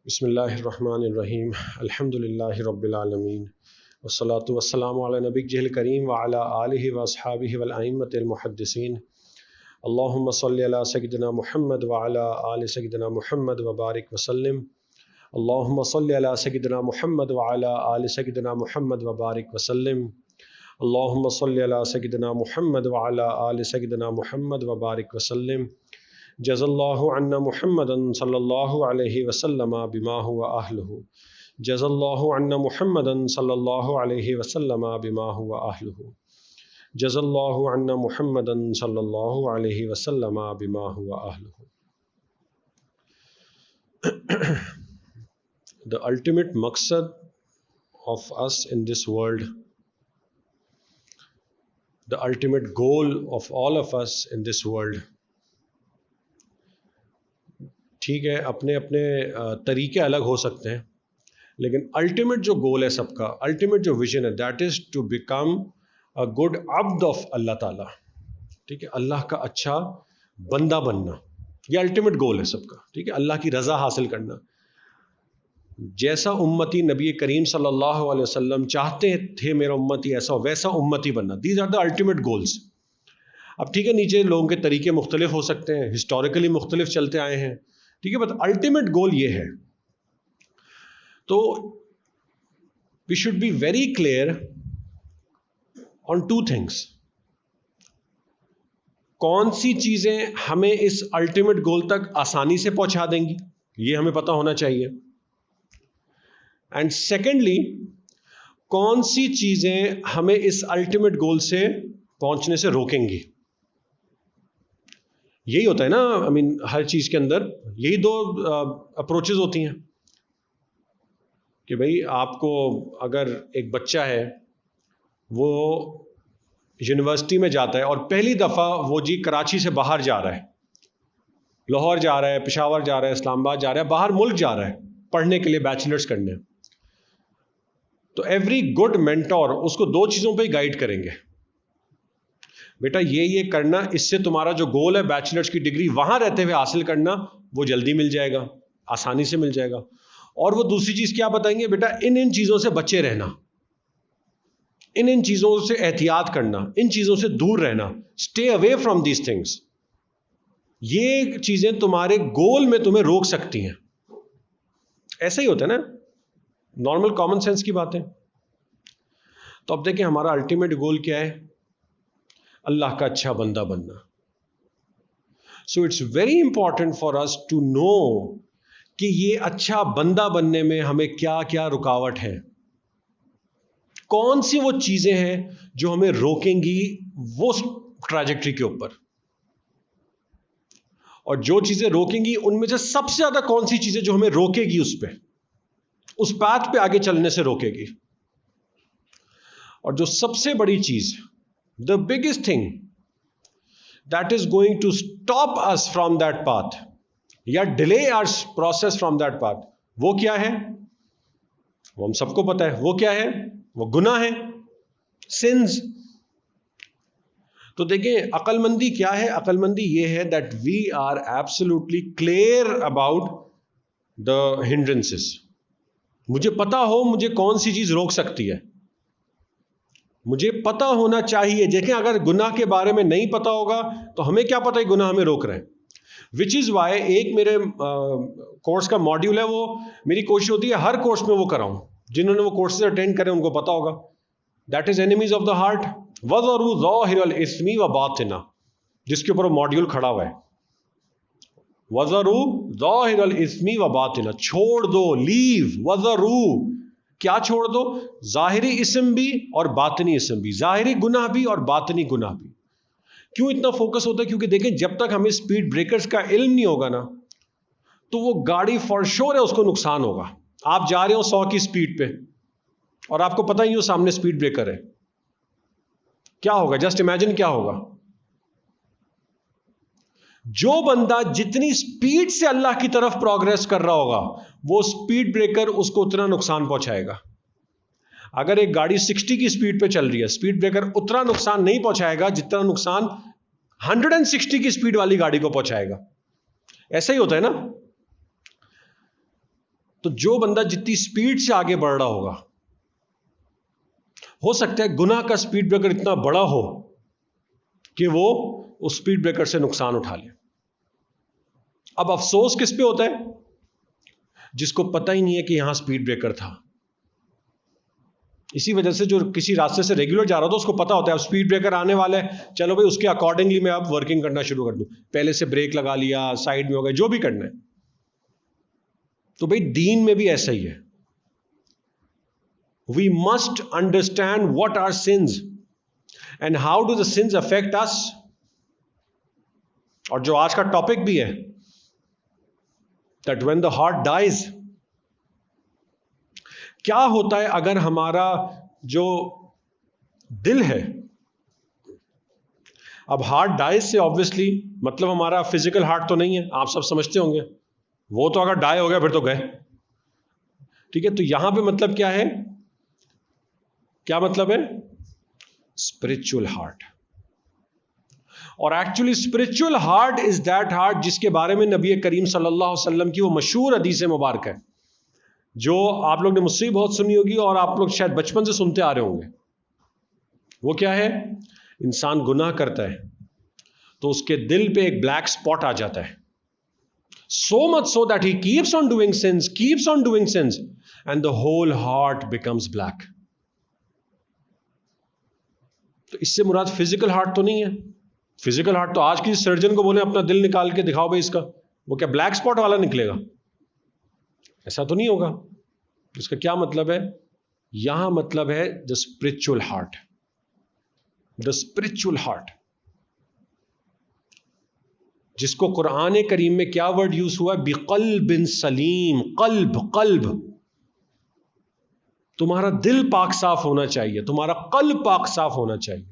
बिस्मिल्लाहिर्रहमानिर्रहीम अल्हम्दुलिल्लाहि रब्बिल आलमीन वस्सलातु वस्सलामु अला नबिय्यिल करीम व अला आलिहि व अस्हाबिहि वल अइम्मतिल मुहद्दिसीन अल्लाहुम्मा सल्लि अला सय्यिदिना मुहम्मद व अला आलि सय्यिदिना मुहम्मद व बारिक वसल्लिम अल्लाहुम्मा सल्लि अला सय्यिदिना मुहम्मद व अला आलि सय्यिदिना मुहम्मद व बारिक वसल्लिम अल्लाहुम्मा सल्लि अला सय्यिदिना मुहम्मद व अला आलि सय्यिदिना मुहम्मद व बारिक वसल्लिम जज़ल्लाहु अन्ना मुहम्मदन सल्लल्लाहु अलैहि वसल्लम बिमा हुवा अहलुहु जज़ल्लाहु अन्ना मुहम्मदन सल्लल्लाहु अलैहि वसल्लम बिमा हुवा अहलुहु जज़ल्लाहु अन्ना मुहम्मदन सल्लल्लाहु अलैहि वसल्लम बिमा हुवा अहलुहु। The ultimate maqsad of us in this world, the ultimate goal of all of us in this world, ठीक है, अपने अपने तरीके अलग हो सकते हैं, लेकिन अल्टीमेट जो गोल है सबका, अल्टीमेट जो विजन है, that is to become a good अब्द ऑफ अल्लाह ताला। ठीक है, अल्लाह का अच्छा बंदा बनना, ये अल्टीमेट गोल है सबका। ठीक है, अल्लाह की रज़ा हासिल करना, जैसा उम्मती नबी करीम सल्लल्लाहु अलैहि वसल्लम चाहते थे मेरा उम्मती ऐसा हो, वैसा उम्मती बनना। These are the ultimate goals. अब ठीक है, नीचे लोगों के तरीके मुख्तलिफ हो सकते हैं, हिस्टोरिकली मुख्तलिफ चलते आए हैं, ठीक है, बट अल्टीमेट गोल ये है। तो we should be very clear on two things. कौन सी चीजें हमें इस अल्टीमेट गोल तक आसानी से पहुंचा देंगी, ये हमें पता होना चाहिए। एंड सेकेंडली, कौन सी चीजें हमें इस अल्टीमेट गोल से पहुंचने से रोकेंगी। यही होता है ना, आई मीन हर चीज के अंदर यही दो अप्रोचेस होती हैं कि भाई आपको, अगर एक बच्चा है वो यूनिवर्सिटी में जाता है और पहली दफा वो जी कराची से बाहर जा रहा है, लाहौर जा रहा है, पेशावर जा रहा है, इस्लामाबाद जा रहा है, बाहर मुल्क जा रहा है पढ़ने के लिए, बैचलर्स करने, तो एवरी गुड मेंटोर उसको दो चीजों पे गाइड करेंगे। बेटा ये करना, इससे तुम्हारा जो गोल है बैचलर्स की डिग्री वहां रहते हुए हासिल करना, वो जल्दी मिल जाएगा, आसानी से मिल जाएगा। और वो दूसरी चीज क्या बताएंगे, बेटा इन चीजों से बचे रहना, इन चीजों से एहतियात करना, इन चीजों से दूर रहना, stay away from these things. ये चीजें तुम्हारे गोल में तुम्हें रोक सकती हैं। ऐसा ही होता है ना, नॉर्मल कॉमन सेंस की बातें। तो अब देखिए हमारा अल्टीमेट गोल क्या है, अल्लाह का अच्छा बंदा बनना। So it's very important for us to know कि ये अच्छा बंदा बनने में हमें क्या क्या रुकावट है, कौन सी वो चीजें हैं जो हमें रोकेंगी वो ट्रैजेक्टरी के ऊपर, और जो चीजें रोकेंगी उनमें से सबसे ज्यादा कौन सी चीजें जो हमें रोकेगी उस पाथ पे आगे चलने से रोकेगी। और जो सबसे बड़ी चीज, the biggest thing that is going to stop us from that path या delay our process from that path, वो क्या है, वो हम सबको पता है। वो क्या है, वो गुनाह है, sins। तो देखिए अक्लमंदी क्या है, अक्लमंदी ये है that we are absolutely clear about the hindrances। मुझे पता हो मुझे कौन सी चीज रोक सकती है, मुझे पता होना चाहिए। देखें, अगर गुनाह के बारे में नहीं पता होगा तो हमें क्या पता है गुनाह हमें रोक रहे हैं। विच इज़ वाई एक मेरे कोर्स का मॉड्यूल है, वो मेरी कोशिश होती है हर कोर्स में वो कराऊं। जिन्होंने वो कोर्सेज अटेंड करें उनको पता होगा, that is enemies of the heart वज़रू ज़ाहिरल इस्मी व बातिना, जिसके ऊपर मॉड्यूल खड़ा हुआ है। वज़रू ज़ाहिरल इस्मी व बातिना, छोड़ दो, लीव, वज़रू, क्या छोड़ दो, जाहिरी इस्म भी और बातनी इस्म भी, जाहिरी गुनाह भी और बातनी गुनाह भी। क्यों इतना फोकस होता है, क्योंकि देखें जब तक हमें स्पीड ब्रेकर्स का इल्म नहीं होगा ना, तो वो गाड़ी फॉर श्योर है उसको नुकसान होगा। आप जा रहे हो 100 की स्पीड पे और आपको पता ही हो सामने स्पीड ब्रेकर है, क्या होगा, जस्ट इमेजिन क्या होगा। जो बंदा जितनी स्पीड से अल्लाह की तरफ प्रोग्रेस कर रहा होगा, वो स्पीड ब्रेकर उसको उतना नुकसान पहुंचाएगा। अगर एक गाड़ी 60 की स्पीड पे चल रही है, स्पीड ब्रेकर उतना नुकसान नहीं पहुंचाएगा जितना नुकसान 160 की स्पीड वाली गाड़ी को पहुंचाएगा। ऐसा ही होता है ना। तो जो बंदा जितनी स्पीड से आगे बढ़ रहा होगा, हो सकता है गुनाह का स्पीड ब्रेकर इतना बड़ा हो कि वो उस स्पीड ब्रेकर से नुकसान उठा ले। अब अफसोस किस पे होता है? जिसको पता ही नहीं है कि यहां स्पीड ब्रेकर था। इसी वजह से जो किसी रास्ते से रेगुलर जा रहा था उसको पता होता है अब स्पीड ब्रेकर आने वाला है, चलो भाई उसके अकॉर्डिंगली मैं अब वर्किंग करना शुरू कर दूं, पहले से ब्रेक लगा लिया, साइड में हो गया, जो भी करना है। तो भाई दीन में भी ऐसा ही है। We must understand what are sins and how do the sins affect us. और जो आज का टॉपिक भी है, that when the heart dies, क्या होता है अगर हमारा जो दिल है, अब हार्ट डाइज से ऑब्वियसली मतलब हमारा फिजिकल हार्ट तो नहीं है, आप सब समझते होंगे, वो तो अगर डाई हो गया फिर तो गए। ठीक है, तो यहां पे मतलब क्या है, क्या मतलब है? Spiritual heart. और actually spiritual heart is that heart जिसके बारे में नबी करीम सल्लल्लाहु अलैहि वसल्लम की वो मशहूर हदीस मुबारक है, जो आप लोग ने मुझसे भी बहुत सुनी होगी और आप लोग शायद बचपन से सुनते आ रहे होंगे। वो क्या है? इंसान गुनाह करता है तो उसके दिल पे एक ब्लैक स्पॉट आ जाता है, so much so that he keeps on doing sins and the whole heart becomes black. तो इससे मुराद फिजिकल हार्ट तो नहीं है। फिजिकल हार्ट तो आज की सर्जन को बोले अपना दिल निकाल के दिखाओ भाई इसका, वो क्या ब्लैक स्पॉट वाला निकलेगा? ऐसा तो नहीं होगा। इसका क्या मतलब है? यहां मतलब है the spiritual heart. The spiritual heart, जिसको कुरान करीम में क्या वर्ड यूज हुआ है? बिक़ल्बिन सलीम। कल्ब, तुम्हारा दिल पाक साफ होना चाहिए, तुम्हारा कल्ब पाक साफ होना चाहिए।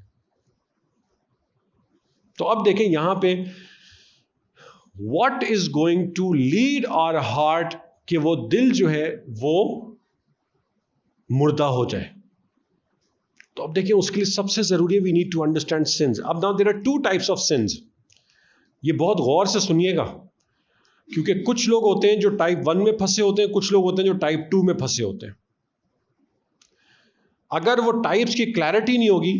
तो अब देखें यहां पे what is going to lead our heart कि वो दिल जो है वो मुर्दा हो जाए। तो अब देखिए उसके लिए सबसे जरूरी है we need to understand sins. अब now there are two types of sins. ये बहुत गौर से सुनिएगा, क्योंकि कुछ लोग होते हैं जो टाइप 1 में फंसे होते हैं, कुछ लोग होते हैं जो टाइप 2 में फंसे होते हैं। अगर वो टाइप्स की क्लैरिटी नहीं होगी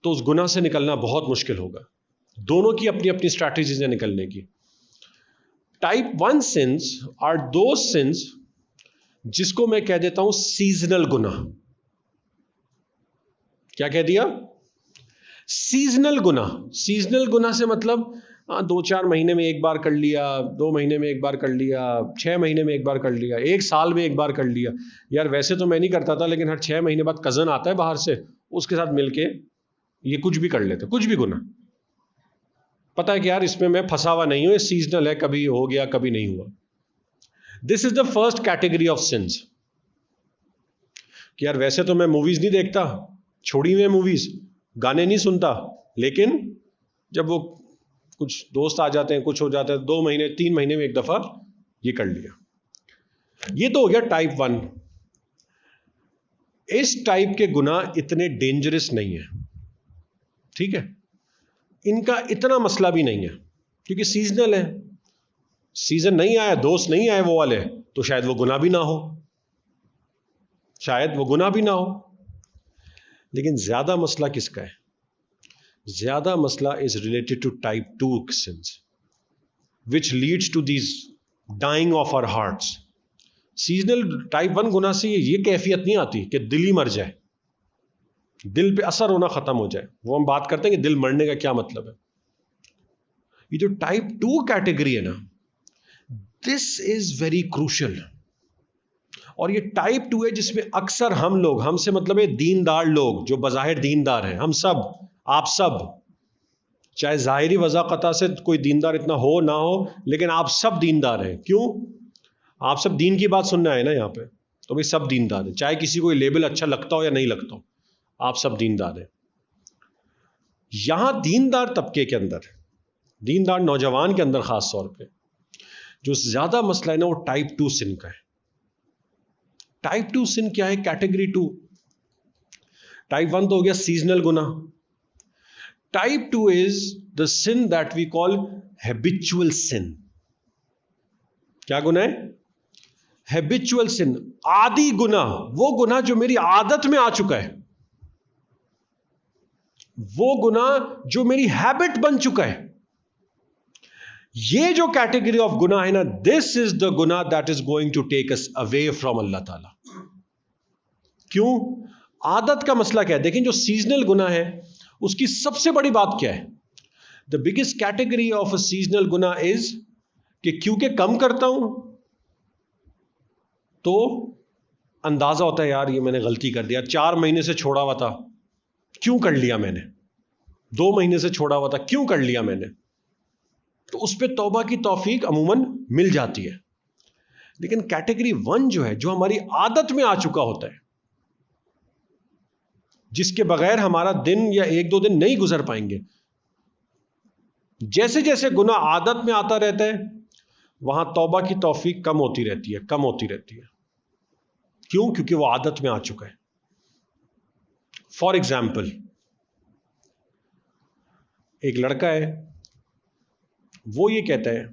तो उस गुनाह से निकलना बहुत मुश्किल होगा। दोनों की अपनी अपनी स्ट्रैटेजीज है निकलने की। टाइप 1 सिंस आर दो सिंस जिसको मैं कह देता हूं सीजनल गुनाह। क्या कह दिया? सीजनल गुनाह। सीजनल गुनाह से मतलब 2-4 महीने में एक बार कर लिया, 2 महीने में एक बार कर लिया, 6 महीने में एक बार कर लिया, 1 साल में एक बार कर लिया। यार वैसे तो मैं नहीं करता था, लेकिन हर 6 महीने बाद कजन आता है बाहर से, उसके साथ मिलके ये कुछ भी कर लेते, कुछ भी गुनाह। पता है कि यार इसमें मैं फंसा हुआ नहीं हूं, ये सीजनल है, कभी हो गया कभी नहीं हुआ। This is the first category of since. कि यार वैसे तो मैं मूवीज नहीं देखता, छोड़ी हुई मूवीज, गाने नहीं सुनता, लेकिन जब वो कुछ दोस्त आ जाते हैं, कुछ हो जाता है, 2 महीने 3 महीने में एक दफा ये कर लिया। ये तो हो गया टाइप 1। इस टाइप के गुनाह इतने डेंजरस नहीं है, ठीक है, इनका इतना मसला भी नहीं है, क्योंकि सीजनल है। सीजन नहीं आया, दोस्त नहीं आए वो वाले, तो शायद वो गुनाह भी ना हो, शायद वो गुनाह भी ना हो। लेकिन ज्यादा मसला किसका है? ज्यादा मसला is related to type 2 sins which leads to this dying of our hearts. Seasonal type 1 गुनाह से ये कैफियत नहीं आती कि दिल ही मर जाए, दिल पे असर होना खत्म हो जाए। वो हम बात करते हैं कि दिल मरने का क्या मतलब है। ये जो टाइप 2 कैटेगरी है ना, दिस इज वेरी क्रूशियल। और ये टाइप 2 है जिसमें अक्सर हम लोग, हमसे मतलब है दीनदार लोग जो बज़ाहिर दीनदार हैं, हम सब, आप सब, चाहे जाहिरी वज़ाक़ता से कोई दीनदार इतना हो ना हो, लेकिन आप सब दीनदार हैं। क्यों? आप सब दीन की बात सुनना है ना यहाँ पे, तो भाई सब दीनदार है, चाहे किसी को लेबल अच्छा लगता हो या नहीं लगता हो, आप सब दीनदार हैं। यहां दीनदार तबके के अंदर, दीनदार नौजवान के अंदर खास तौर पे जो ज्यादा मसला है ना, वो टाइप 2 सिन का है। टाइप 2 सिन क्या है? कैटेगरी 2। टाइप 1 तो हो गया सीजनल गुनाह। Type 2 is the sin that we call habitual sin. क्या गुनाह है? हैबिचुअल सिन, आदि गुनाह, वो गुनाह जो मेरी आदत में आ चुका है, वो गुनाह जो मेरी हैबिट बन चुका है, ये जो कैटेगरी ऑफ गुनाह है ना, दिस इज द गुनाह that is going to take us away from Allah ताला। क्यों? आदत का मसला क्या है? देखें, जो सीजनल गुनाह है उसकी सबसे बड़ी बात क्या है? The biggest category of a seasonal गुनाह इज कि क्योंकि कम करता हूं तो अंदाजा होता है यार ये मैंने गलती कर दिया, 4 महीने से छोड़ा हुआ था, क्यों कर लिया मैंने, 2 महीने से छोड़ा हुआ था, क्यों कर लिया मैंने, तो उस पर तौबा की तौफीक अमूमन मिल जाती है। लेकिन कैटेगरी 1 जो है, जो हमारी आदत में आ चुका होता है, जिसके बगैर हमारा दिन या 1-2 दिन नहीं गुजर पाएंगे, जैसे जैसे गुनाह आदत में आता रहता है वहां तौबा की तौफीक कम होती रहती है, कम होती रहती है। क्यों? क्योंकि वो आदत में आ चुका है। फॉर एग्जाम्पल, एक लड़का है, वो ये कहता है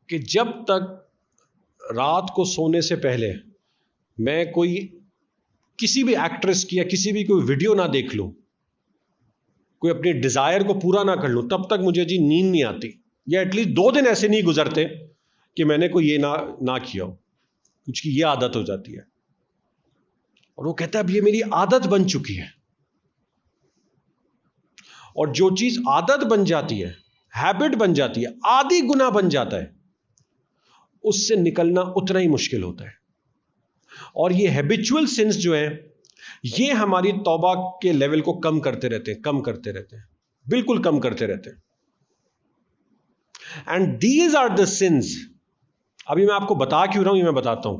कि जब तक रात को सोने से पहले मैं कोई किसी भी एक्ट्रेस की या किसी भी कोई वीडियो ना देख लूं, कोई अपने डिजायर को पूरा ना कर लूं, तब तक मुझे जी नींद नहीं आती, या एटलीस्ट 2 दिन ऐसे नहीं गुजरते कि मैंने कोई ये ना किया हो, कुछ की ये आदत हो जाती है। और वो कहता है अब ये मेरी आदत बन चुकी है। और जो चीज आदत बन जाती है, हैबिट बन जाती है, आदि गुनाह बन जाता है, उससे निकलना उतना ही मुश्किल होता है। और ये हैबिचुअल सिंस जो है, ये हमारी तौबा के लेवल को कम करते रहते हैं, कम करते रहते हैं, बिल्कुल कम करते रहते हैं। And these are the sins, अभी मैं आपको बता क्यों रहा हूं, ये मैं बताता हूं।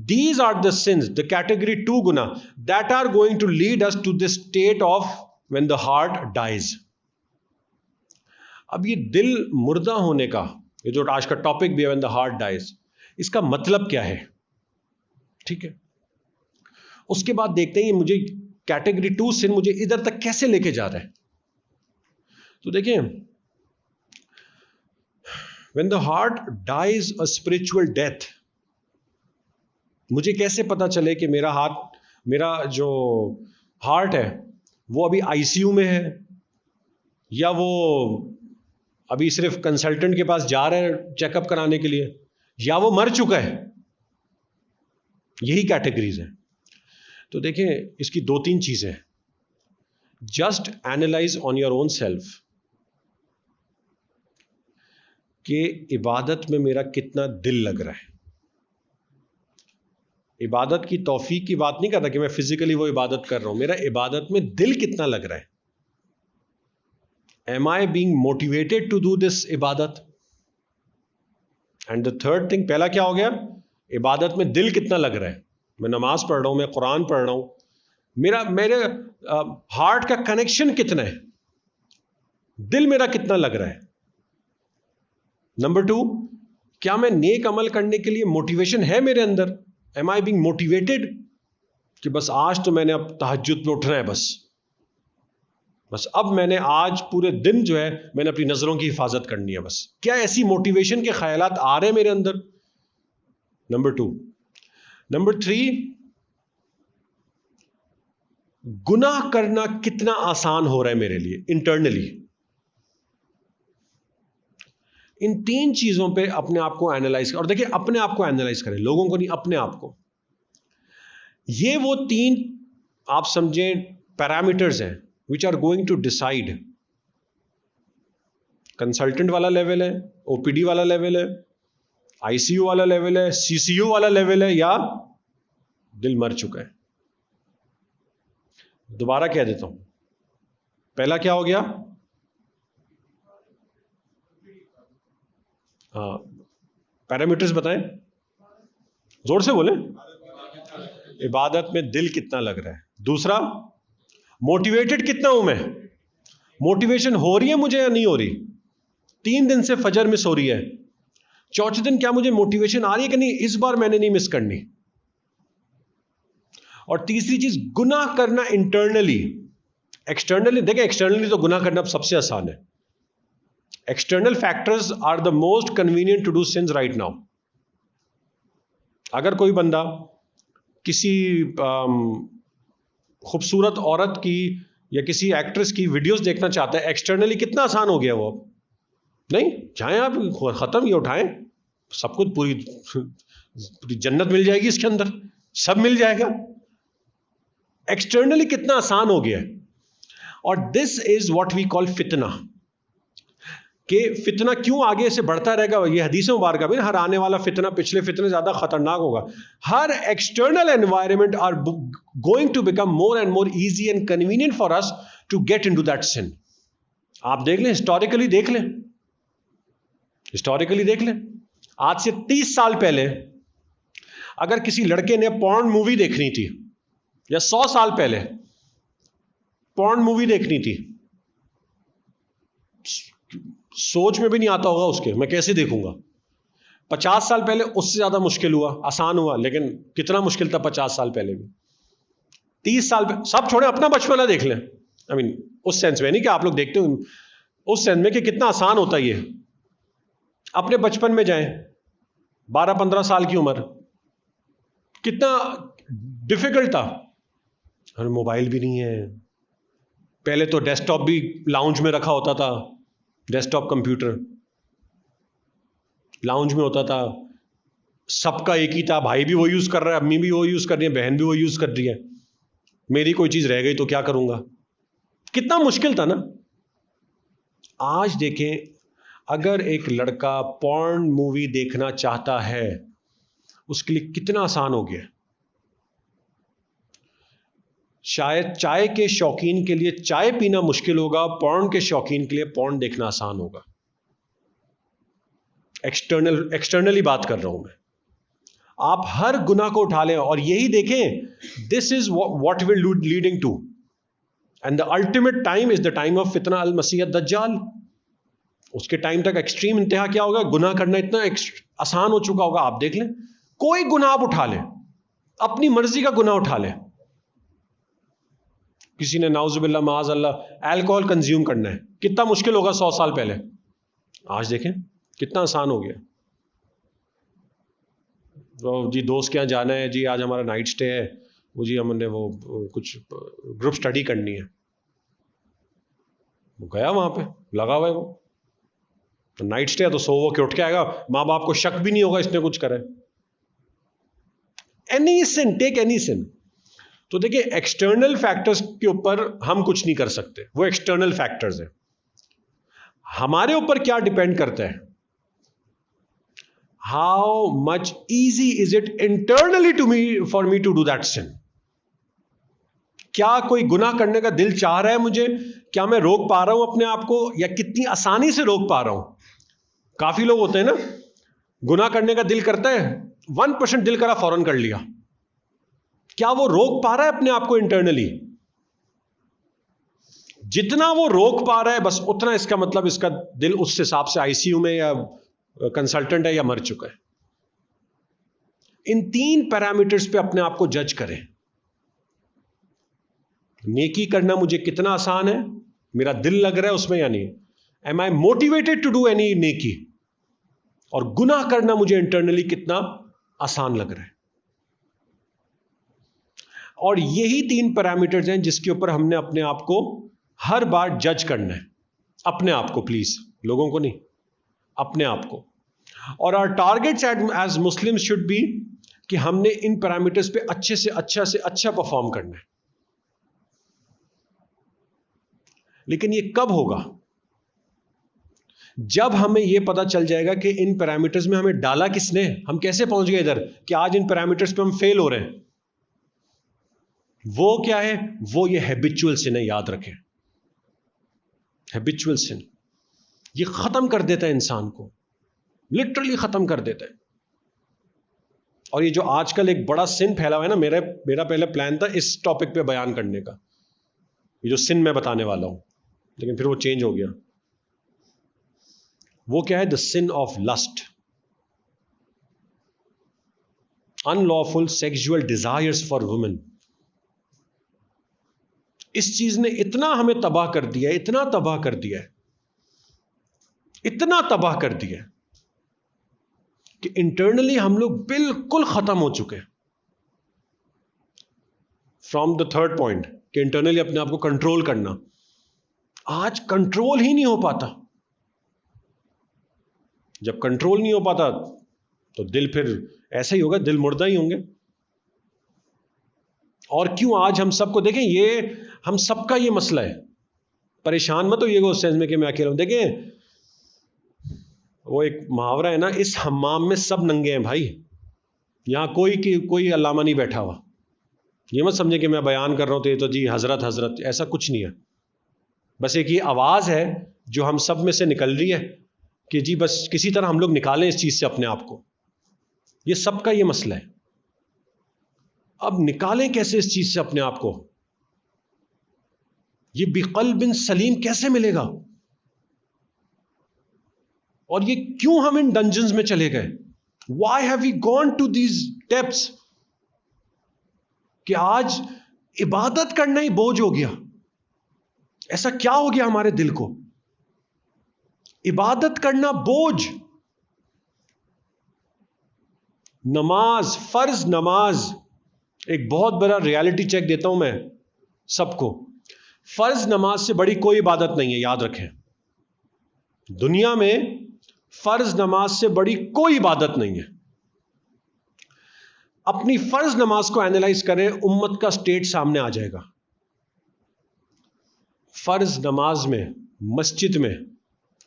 These are the sins, the category 2 गुना, that are going to lead us to the state of when the heart dies. अब ये दिल मुर्दा होने का, ये जो आज का टॉपिक भी है, व्हेन द हार्ट डाइज, इसका मतलब क्या है? ठीक है, उसके बाद देखते हैं ये मुझे कैटेगरी 2 सिन मुझे इधर तक कैसे लेके जा रहा है। तो देखिए, when the heart dies a spiritual death, मुझे कैसे पता चले कि मेरा जो हार्ट है वो अभी आईसीयू में है, या वो अभी सिर्फ कंसल्टेंट के पास जा रहा है चेकअप कराने के लिए, या वो मर चुका है? यही कैटेगरीज हैं। तो देखें, इसकी 2-3 चीजें हैं। Just analyse on your own self कि इबादत में मेरा कितना दिल लग रहा है। इबादत की तौफीक की बात नहीं कर रहा कि मैं फिजिकली वो इबादत कर रहा हूं, मेरा इबादत में दिल कितना लग रहा है। Am I being motivated to do this इबादत? एंड द थर्ड थिंग, पहला क्या हो गया? इबादत में दिल कितना लग रहा है। मैं नमाज पढ़ रहा हूं, मैं कुरान पढ़ रहा हूं, मेरे हार्ट का कनेक्शन कितना है, दिल मेरा कितना लग रहा है। नंबर 2, क्या मैं नेक अमल करने के लिए मोटिवेशन है मेरे अंदर? एम आई बीइंग मोटिवेटेड कि बस आज तो मैंने अब तहज्जुद पे उठना है, बस अब मैंने आज पूरे दिन जो है मैंने अपनी नजरों की हिफाजत करनी है बस। क्या ऐसी मोटिवेशन के ख्यालात आ रहे हैं मेरे अंदर? नंबर 2। नंबर 3, गुनाह करना कितना आसान हो रहा है मेरे लिए इंटरनली। इन 3 चीजों पे अपने आप को एनालाइज करें। और देखिए, अपने आप को एनालाइज करें, लोगों को नहीं, अपने आप को। ये वो 3 आप समझें पैरामीटर्स हैं which are going to decide. Consultant वाला लेवल है, ओपीडी वाला लेवल है, आईसीयू वाला लेवल है, सीसीयू वाला लेवल है, या दिल मर चुका है। दोबारा कह देता हूं, पहला क्या हो गया? हाँ, पैरामीटर्स बताएं, जोर से बोले। इबादत में दिल कितना लग रहा है। दूसरा, मोटिवेटेड कितना हूं मैं, मोटिवेशन हो रही है मुझे या नहीं हो रही। 3 दिन से फजर मिस हो रही है, चौथे दिन क्या मुझे मोटिवेशन आ रही है कि नहीं, इस बार मैंने नहीं मिस करनी। और तीसरी चीज, गुनाह करना इंटरनली। एक्सटर्नली देखें, एक्सटर्नली तो गुनाह करना सबसे आसान है। External factors are the most convenient to do sins right now. अगर कोई बंदा किसी खूबसूरत औरत की या किसी एक्ट्रेस की वीडियोस देखना चाहता है, एक्सटर्नली कितना आसान हो गया वो। नहीं, चाहे आप खत्म ये उठाएं, सब कुछ पूरी जन्नत मिल जाएगी इसके अंदर, सब मिल जाएगा। एक्सटर्नली कितना आसान हो गया है। और this is what we call फितना। कि फितना क्यों आगे से बढ़ता रहेगा, ये हदीस मुबारक भी, हर आने वाला फितना पिछले फितने ज्यादा खतरनाक होगा। हर external environment are going to become more and more easy and convenient for us to get into that sin. आप देख लें, हिस्टोरिकली देख लें, हिस्टोरिकली देख लें। आज से 30 साल पहले अगर किसी लड़के ने पॉर्न मूवी देखनी थी, या 100 साल पहले पॉर्न मूवी देखनी थी, सोच में भी नहीं आता होगा उसके, मैं कैसे देखूंगा। 50 साल पहले उससे ज्यादा मुश्किल हुआ, आसान हुआ, लेकिन कितना मुश्किल था 50 साल पहले भी। 30 साल पहले, सब छोड़े, अपना बचपना देख लें। आई मीन उस सेंस में नहीं कि आप लोग देखते हो, उस सेंस में कि कितना आसान होता है ये। अपने बचपन में जाएं, 12-15 साल की उम्र, कितना डिफिकल्ट था। और मोबाइल भी नहीं है, पहले तो डेस्कटॉप भी लाउंज में रखा होता था, डेस्कटॉप कंप्यूटर लाउंज में होता था, सबका एक ही था, भाई भी वो यूज कर रहा है, अम्मी भी वो यूज कर रही है, बहन भी वो यूज कर रही है, मेरी कोई चीज रह गई तो क्या करूंगा। कितना मुश्किल था ना। आज देखें, अगर एक लड़का पॉर्न मूवी देखना चाहता है, उसके लिए कितना आसान हो गया। शायद चाय के शौकीन के लिए चाय पीना मुश्किल होगा, पॉर्न के शौकीन के लिए पॉर्न देखना आसान होगा। एक्सटर्नली बात कर रहा हूं मैं। आप हर गुनाह को उठा लें और यही देखें, this is what will leading to, and the ultimate time is the time of फितना अल मसीह दज्जाल। उसके टाइम तक एक्सट्रीम इंतहा क्या होगा, गुनाह करना इतना आसान हो चुका होगा। आप देख लें, कोई गुनाह आप उठा लें, अपनी मर्जी का गुनाह उठा लें। किसी ने नाउजुबिल्लाह माअज़ल्लाह अल्कोहल कंज्यूम करना है, कितना मुश्किल होगा 100 साल पहले। आज देखें कितना आसान हो गया। तो जी दोस्त के यहाँ जाना है, जी आज हमारा नाइट स्टे है, वो जी हमने वो कुछ ग्रुप स्टडी करनी है, वो गया वहां पे, लगा हुआ है वो, तो नाइट स्टे है तो सो वो के उठ के आएगा, माँ बाप को शक भी नहीं होगा इसने कुछ करा है। एनी सिन, टेक एनी सिन। तो देखिए, एक्सटर्नल फैक्टर्स के ऊपर हम कुछ नहीं कर सकते, वो एक्सटर्नल फैक्टर्स हैं। हमारे ऊपर क्या डिपेंड करता है, how much easy is it internally to me for me to do that sin. क्या कोई गुनाह करने का दिल चाह रहा है मुझे, क्या मैं रोक पा रहा हूं अपने आप को, या कितनी आसानी से रोक पा रहा हूं। काफी लोग होते हैं ना, गुनाह करने का दिल करता है, 1% दिल करा फौरन कर लिया। क्या वो रोक पा रहा है अपने आप को इंटरनली? जितना वो रोक पा रहा है बस उतना इसका मतलब इसका दिल उस हिसाब से आईसीयू में या कंसल्टेंट है या मर चुका है। इन 3 पैरामीटर्स पे अपने आप को जज करें। नेकी करना मुझे कितना आसान है, मेरा दिल लग रहा है उसमें या नहीं, am I motivated to do any नेकी, और गुनाह करना मुझे इंटरनली कितना आसान लग रहा है। और यही 3 पैरामीटर्स हैं जिसके ऊपर हमने अपने आप को हर बार जज करना है। अपने आप को, प्लीज, लोगों को नहीं, अपने आप को। और our targets as Muslim should be कि हमने इन पैरामीटर्स पे अच्छे से अच्छा परफॉर्म करना है। लेकिन ये कब होगा? जब हमें यह पता चल जाएगा कि इन पैरामीटर्स में हमें डाला किसने, हम कैसे पहुंच गए इधर कि आज इन पैरामीटर्स पे हम फेल हो रहे हैं। वो क्या है? वो ये हैबिचुअल सिन है, याद रखें। हैबिचुअल सिन ये खत्म कर देता है इंसान को, लिटरली खत्म कर देता है। और ये जो आजकल एक बड़ा सिन फैला हुआ है ना, मेरा पहले प्लान था इस टॉपिक पे बयान करने का, ये जो सिन मैं बताने वाला हूं, लेकिन फिर वो चेंज हो गया। वो क्या है? The sin of lust, unlawful sexual desires for women. इस चीज ने इतना हमें तबाह कर दिया है, इतना तबाह कर दिया है, इतना तबाह कर दिया है कि इंटरनली हम लोग बिल्कुल खत्म हो चुके हैं। फ्रॉम द थर्ड पॉइंट कि इंटरनली अपने आप को कंट्रोल करना, आज कंट्रोल ही नहीं हो पाता। जब कंट्रोल नहीं हो पाता तो दिल फिर ऐसा ही होगा, दिल मुर्दा ही होंगे। और क्यों आज हम सबको देखें, ये हम सबका ये मसला है। परेशान मत होइएगा उस सेंस में कि मैं अकेला हूं। देखें, वो एक मुहावरा है ना, इस हम्माम में सब नंगे हैं भाई, यहां कोई अल्लामा नहीं बैठा हुआ। ये मत समझे कि मैं बयान कर रहा हूं तो ये तो जी हजरत हजरत, ऐसा कुछ नहीं है। बस एक ये आवाज है जो हम सब में से निकल रही है कि जी बस किसी तरह हम लोग निकालें इस चीज से अपने आप को। ये सबका ये मसला है। अब निकालें कैसे इस चीज से अपने आप को? ये बिकल्ब बिन सलीम कैसे मिलेगा? और ये क्यों हम इन डंजन्स में चले गए? Why have we gone to these depths कि आज इबादत करना ही बोझ हो गया। ऐसा क्या हो गया हमारे दिल को? इबादत करना बोझ। नमाज, फर्ज नमाज, एक बहुत बड़ा रियलिटी चेक देता हूं मैं सबको। फर्ज नमाज से बड़ी कोई इबादत नहीं है, याद रखें। दुनिया में फर्ज नमाज से बड़ी कोई इबादत नहीं है। अपनी फर्ज नमाज को एनालाइज करें, उम्मत का स्टेट सामने आ जाएगा। फर्ज नमाज में मस्जिद में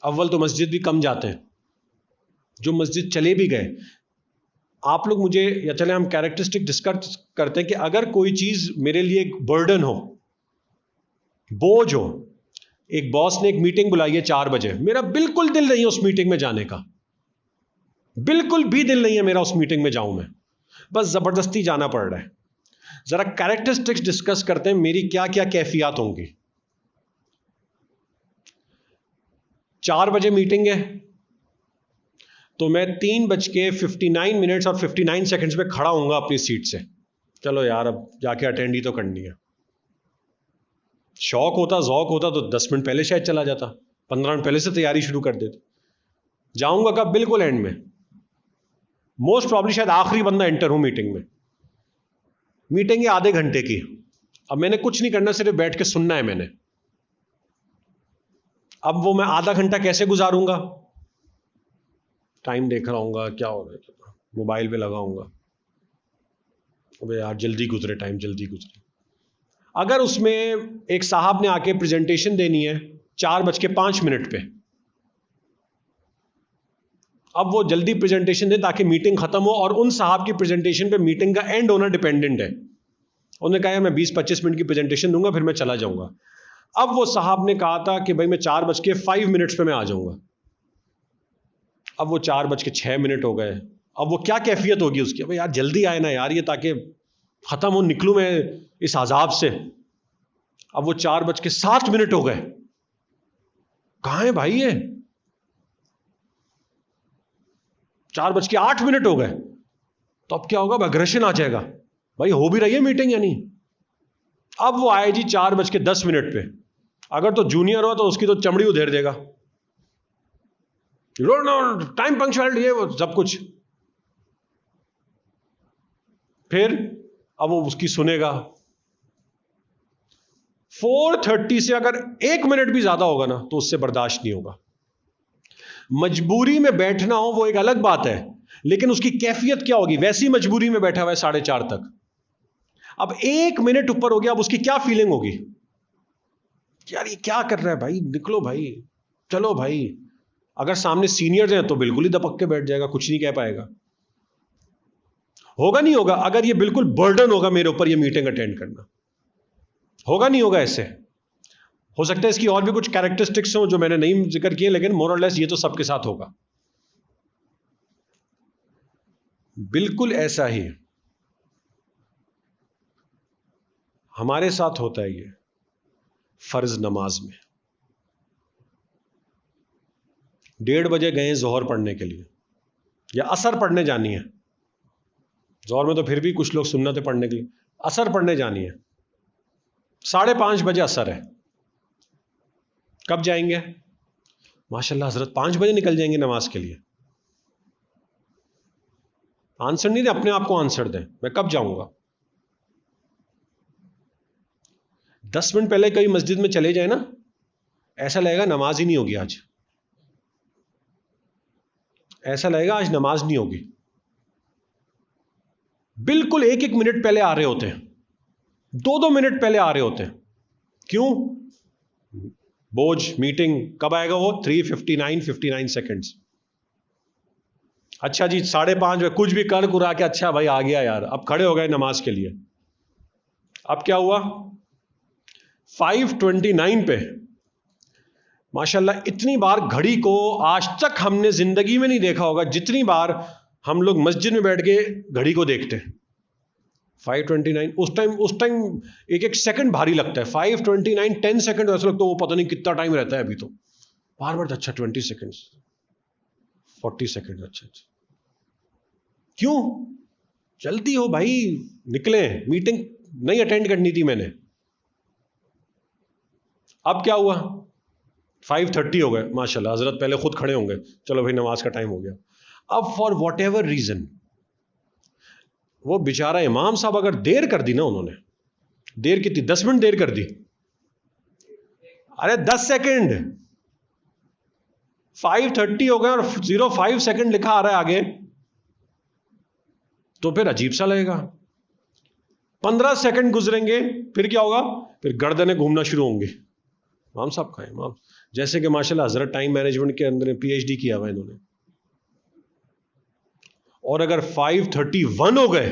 अव्वल तो मस्जिद भी कम जाते हैं, जो मस्जिद चले भी गए। आप लोग मुझे, या चले हम कैरेक्टरिस्टिक डिस्कस करते हैं कि अगर कोई चीज मेरे लिए एक बर्डन हो, बोझ हो। एक बॉस ने एक मीटिंग बुलाई है 4 बजे, मेरा बिल्कुल दिल नहीं है उस मीटिंग में जाने का, बिल्कुल भी दिल नहीं है मेरा उस मीटिंग में जाऊं मैं, बस जबरदस्ती जाना पड़ रहा है। जरा कैरेक्टरिस्टिक्स डिस्कस करते हैं, मेरी क्या क्या कैफियत होंगी। 4 बजे मीटिंग है तो मैं 3:59 और 59 सेकंड्स पे खड़ा होऊंगा अपनी सीट से। चलो यार, अब जाके अटेंड ही तो करनी है। शौक होता, ज़ौक होता तो 10 मिनट पहले शायद चला जाता, 15 मिनट पहले से तैयारी शुरू कर देते। जाऊंगा कब? बिल्कुल एंड में, मोस्ट प्रॉब्ली शायद आखिरी बंदा एंटर हूं मीटिंग में। मीटिंग है आधे घंटे की, अब मैंने कुछ नहीं करना, सिर्फ बैठ के सुनना है मैंने। अब वो मैं आधा घंटा कैसे गुजारूंगा? टाइम देख रहा हूँगा, क्या हो रहा है, मोबाइल पे लगाऊंगा, अबे यार जल्दी गुजरे टाइम, जल्दी गुजरे। अगर उसमें एक साहब ने आके प्रेजेंटेशन देनी है 4:05 पे, अब वो जल्दी प्रेजेंटेशन दे ताकि मीटिंग खत्म हो, और उन साहब की प्रेजेंटेशन पे मीटिंग का एंड होना डिपेंडेंट है। उन्होंने कहा यार मैं 20-25 मिनट की प्रेजेंटेशन दूंगा फिर मैं चला जाऊंगा। अब वो साहब ने कहा था कि भाई मैं 4:05 पे मैं आ जाऊंगा। अब वो 4:06 हो गए। अब वो क्या कैफियत होगी उसकी? भाई यार जल्दी आए ना यार, ये ताकि खत्म हो, निकलूं मैं इस अजाब से। अब वो 4:07 हो गए। कहां है भाई ये? 4:08 हो गए। तो अब क्या होगा? अग्रेशन आ जाएगा, भाई हो भी रही है मीटिंग या नहीं। अब वो आए जी 4:10 पे। अगर तो जूनियर हो तो उसकी तो चमड़ी उधेड़ देगा, टाइम पंक्चुअलिटी, ये वो सब कुछ। फिर अब वो उसकी सुनेगा। 4:30 से अगर 1 मिनट भी ज्यादा होगा ना तो उससे बर्दाश्त नहीं होगा। मजबूरी में बैठना हो वो एक अलग बात है, लेकिन उसकी कैफियत क्या होगी? वैसी मजबूरी में बैठा हुआ है 4:30 तक। अब 1 मिनट ऊपर हो गया, अब उसकी क्या फीलिंग होगी? यार ये क्या कर रहा है भाई, निकलो भाई, चलो भाई। अगर सामने सीनियर्स हैं तो बिल्कुल ही दपक के बैठ जाएगा, कुछ नहीं कह पाएगा। होगा नहीं होगा? अगर ये बिल्कुल बर्डन होगा मेरे ऊपर ये मीटिंग अटेंड करना, होगा नहीं होगा? ऐसे हो सकता है इसकी और भी कुछ कैरेक्टरिस्टिक्स हो जो मैंने नहीं जिक्र किए, लेकिन मोर और लेस ये तो सबके साथ होगा। बिल्कुल ऐसा ही हमारे साथ होता है ये फर्ज नमाज में। 1:30 बजे गए जोहर पढ़ने के लिए, या असर पढ़ने जानी है। जोहर में तो फिर भी कुछ लोग सुन्नतें पढ़ने के लिए, असर पढ़ने जानी है। 5:30 बजे असर है। कब जाएंगे? माशाल्लाह हजरत 5 बजे निकल जाएंगे नमाज के लिए। आंसर नहीं दे, अपने आप को आंसर दें, मैं कब जाऊंगा। 10 मिनट पहले कहीं मस्जिद में चले जाए ना, ऐसा लगेगा नमाज ही नहीं होगी आज, ऐसा लगेगा आज नमाज नहीं होगी। बिल्कुल 1-1 मिनट पहले आ रहे होते हैं, 2-2 मिनट पहले आ रहे होते हैं। क्यों? बोझ मीटिंग कब आएगा वो? 3:59 सेकेंड्स। अच्छा जी 5:30 बजे कुछ भी कर कुरा के, अच्छा भाई आ गया यार, अब खड़े हो गए नमाज के लिए। अब क्या हुआ? 5:29 पे माशाल्लाह, इतनी बार घड़ी को आज तक हमने जिंदगी में नहीं देखा होगा जितनी बार हम लोग मस्जिद में बैठ के घड़ी को देखते हैं। 5:29 उस टाइम एक एक सेकंड भारी लगता है। 5:29 10 सेकंड ऐसा लगता है वो पता नहीं कितना टाइम रहता है अभी तो। बार बार अच्छा 20 सेकंड्स 40 सेकंड, अच्छा। क्यों? जल्दी हो भाई, निकले, मीटिंग नहीं अटेंड करनी थी मैंने। अब क्या हुआ? 5:30 हो गए, माशाल्लाह हजरत पहले खुद खड़े होंगे, चलो भाई नमाज का टाइम हो गया। अब फॉर वॉट एवर रीजन वो बेचारा इमाम साहब अगर देर कर दी ना, उन्होंने देर कितनी, 10 मिनट देर कर दी, अरे 10 सेकंड, 5:30 हो गए और 0.5 सेकंड लिखा आ रहा है आगे, तो फिर अजीब सा लगेगा। 15 सेकंड गुजरेंगे, फिर क्या होगा? फिर गर्दनें घूमना शुरू होंगी। इमाम साहब का इमाम, जैसे कि माशाल्लाह हजरत टाइम मैनेजमेंट के अंदर PhD किया हुआ इन्होंने। और अगर 5:31 हो गए,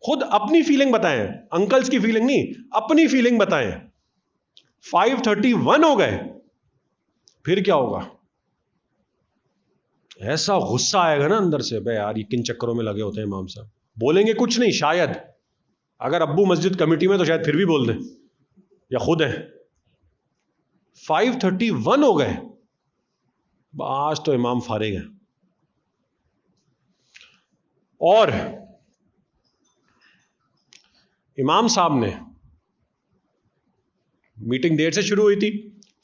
खुद अपनी फीलिंग बताएं, अंकल्स की फीलिंग नहीं, अपनी फीलिंग बताएं। 5:31 हो गए, फिर क्या होगा? ऐसा गुस्सा आएगा ना अंदर से, बे यार ये किन चक्करों में लगे होते हैं इमाम साहब। बोलेंगे कुछ नहीं, शायद अगर अब्बू मस्जिद कमेटी में तो शायद फिर भी बोल दें या खुद है। 5:31 हो गए, आज तो इमाम फारिग है। और इमाम साहब ने, मीटिंग देर से शुरू हुई थी,